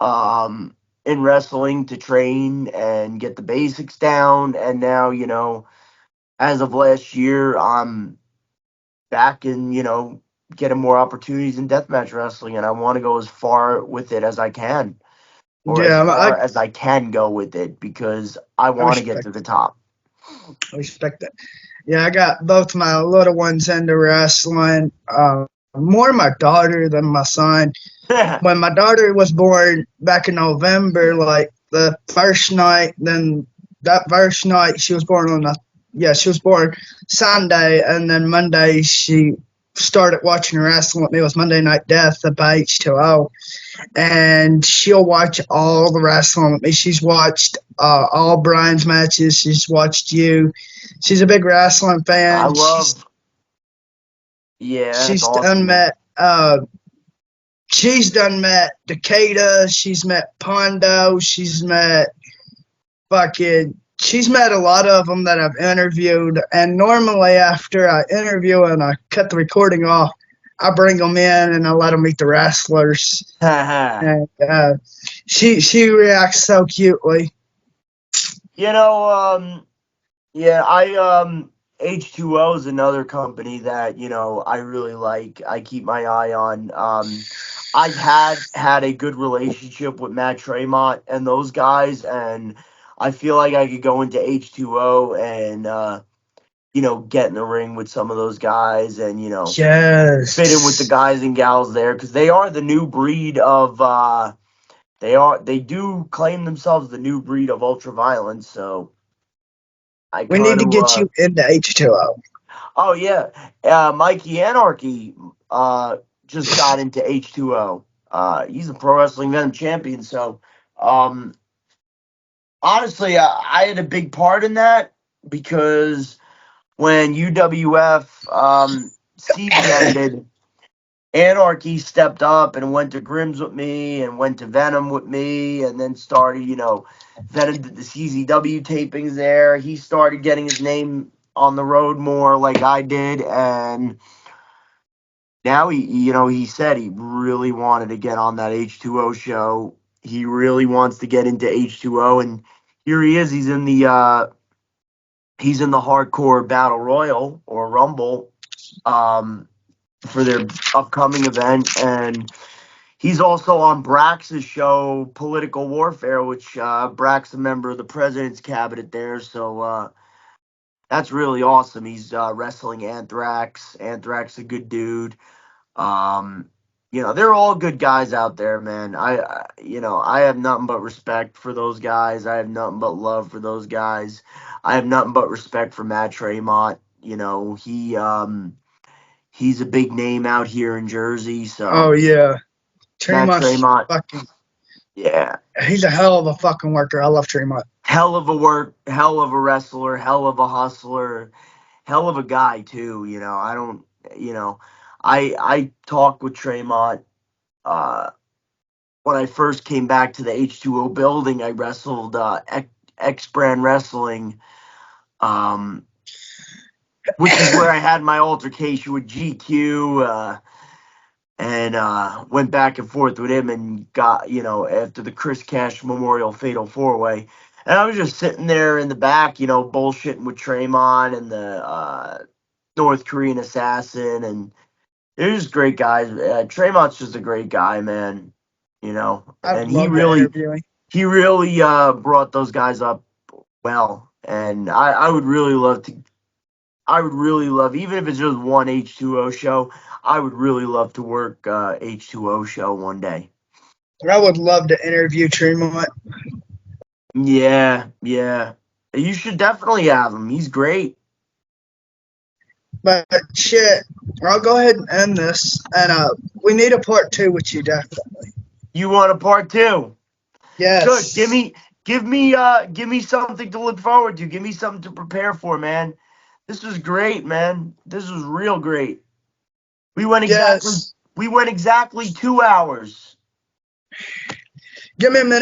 in wrestling to train and get the basics down. And now, as of last year, I'm back and getting more opportunities in deathmatch wrestling, and I want to go as far with it as I can, or as yeah, far as I can go with it, because I I want to get respect to the top. I respect that. Yeah, I got both my little ones into wrestling. More my daughter than my son. When my daughter was born back in November, like the first night, then that first night she was born on she was born Sunday, and then Monday she started watching wrestling with me was Monday Night Death by H2O, and she'll watch all the wrestling with me. She's watched all Brian's matches. She's watched you. She's a big wrestling I fan. love. Yeah, that's She's done awesome. met she's done met Takeda. She's met Pondo. She's met a lot of them that I've interviewed. And normally after I interview and I cut the recording off, I bring them in and I let them meet the wrestlers. And she reacts so cutely. You know, yeah, H2O is another company that, I really like. I keep my eye on. I've had a good relationship with Matt Tremont and those guys, and I feel like I could go into H2O and get in the ring with some of those guys and, fit in with the Yes. guys and gals there because they are the new breed of they do claim themselves the new breed of ultra violence, so I We need kind to get of you into H2O. oh yeah, Mikey Anarchy just got into H2O. He's a pro wrestling Venom champion, so um, honestly, I had a big part in that because when UWF season ended, Anarchy stepped up and went to Grims with me and went to Venom with me and then started, Venom did the CZW tapings there. He started getting his name on the road more like I did, and now he said he really wanted to get on that H2O show. He really wants to get into H2O, and here he is. He's in the hardcore battle royal or rumble for their upcoming event, and he's also on Brax's show, Political Warfare, which Brax's a member of the president's cabinet there. So that's really awesome. He's wrestling Anthrax. Anthrax, a good dude. Um, they're all good guys out there, man. I have nothing but respect for those guys. I have nothing but love for those guys. I have nothing but respect for Matt Tremont. He's a big name out here in Jersey. Oh So yeah. Matt Tremont's Tremont, fucking yeah, he's a hell of a fucking worker. I love Tremont. hell of a wrestler, hell of a hustler, hell of a guy too. I don't, I talked with Tremont when I first came back to the H2O building. I wrestled X Brand Wrestling, um, which is where I had my altercation with GQ. And went back and forth with him and got, after the Chris Cash Memorial Fatal 4-Way. And I was just sitting there in the back, bullshitting with Tremont and the North Korean assassin. And they're just great guys. Tremont's just a great guy, man. I'd And he love to really, interview him. he really brought those guys up well. And I would really love to even if it's just one H2O show, I would really love to work H2O show one day. I would love to interview Tremont. Yeah, yeah. You should definitely have him. He's great. But shit, I'll go ahead and end this. And we need a part two with you, definitely. You want a part two? Good. Give Yes. me give me something to look forward to. Give me something to prepare for, man. This was great, man. This was real great. We went exactly Yes. we went exactly 2 hours. Give me a minute.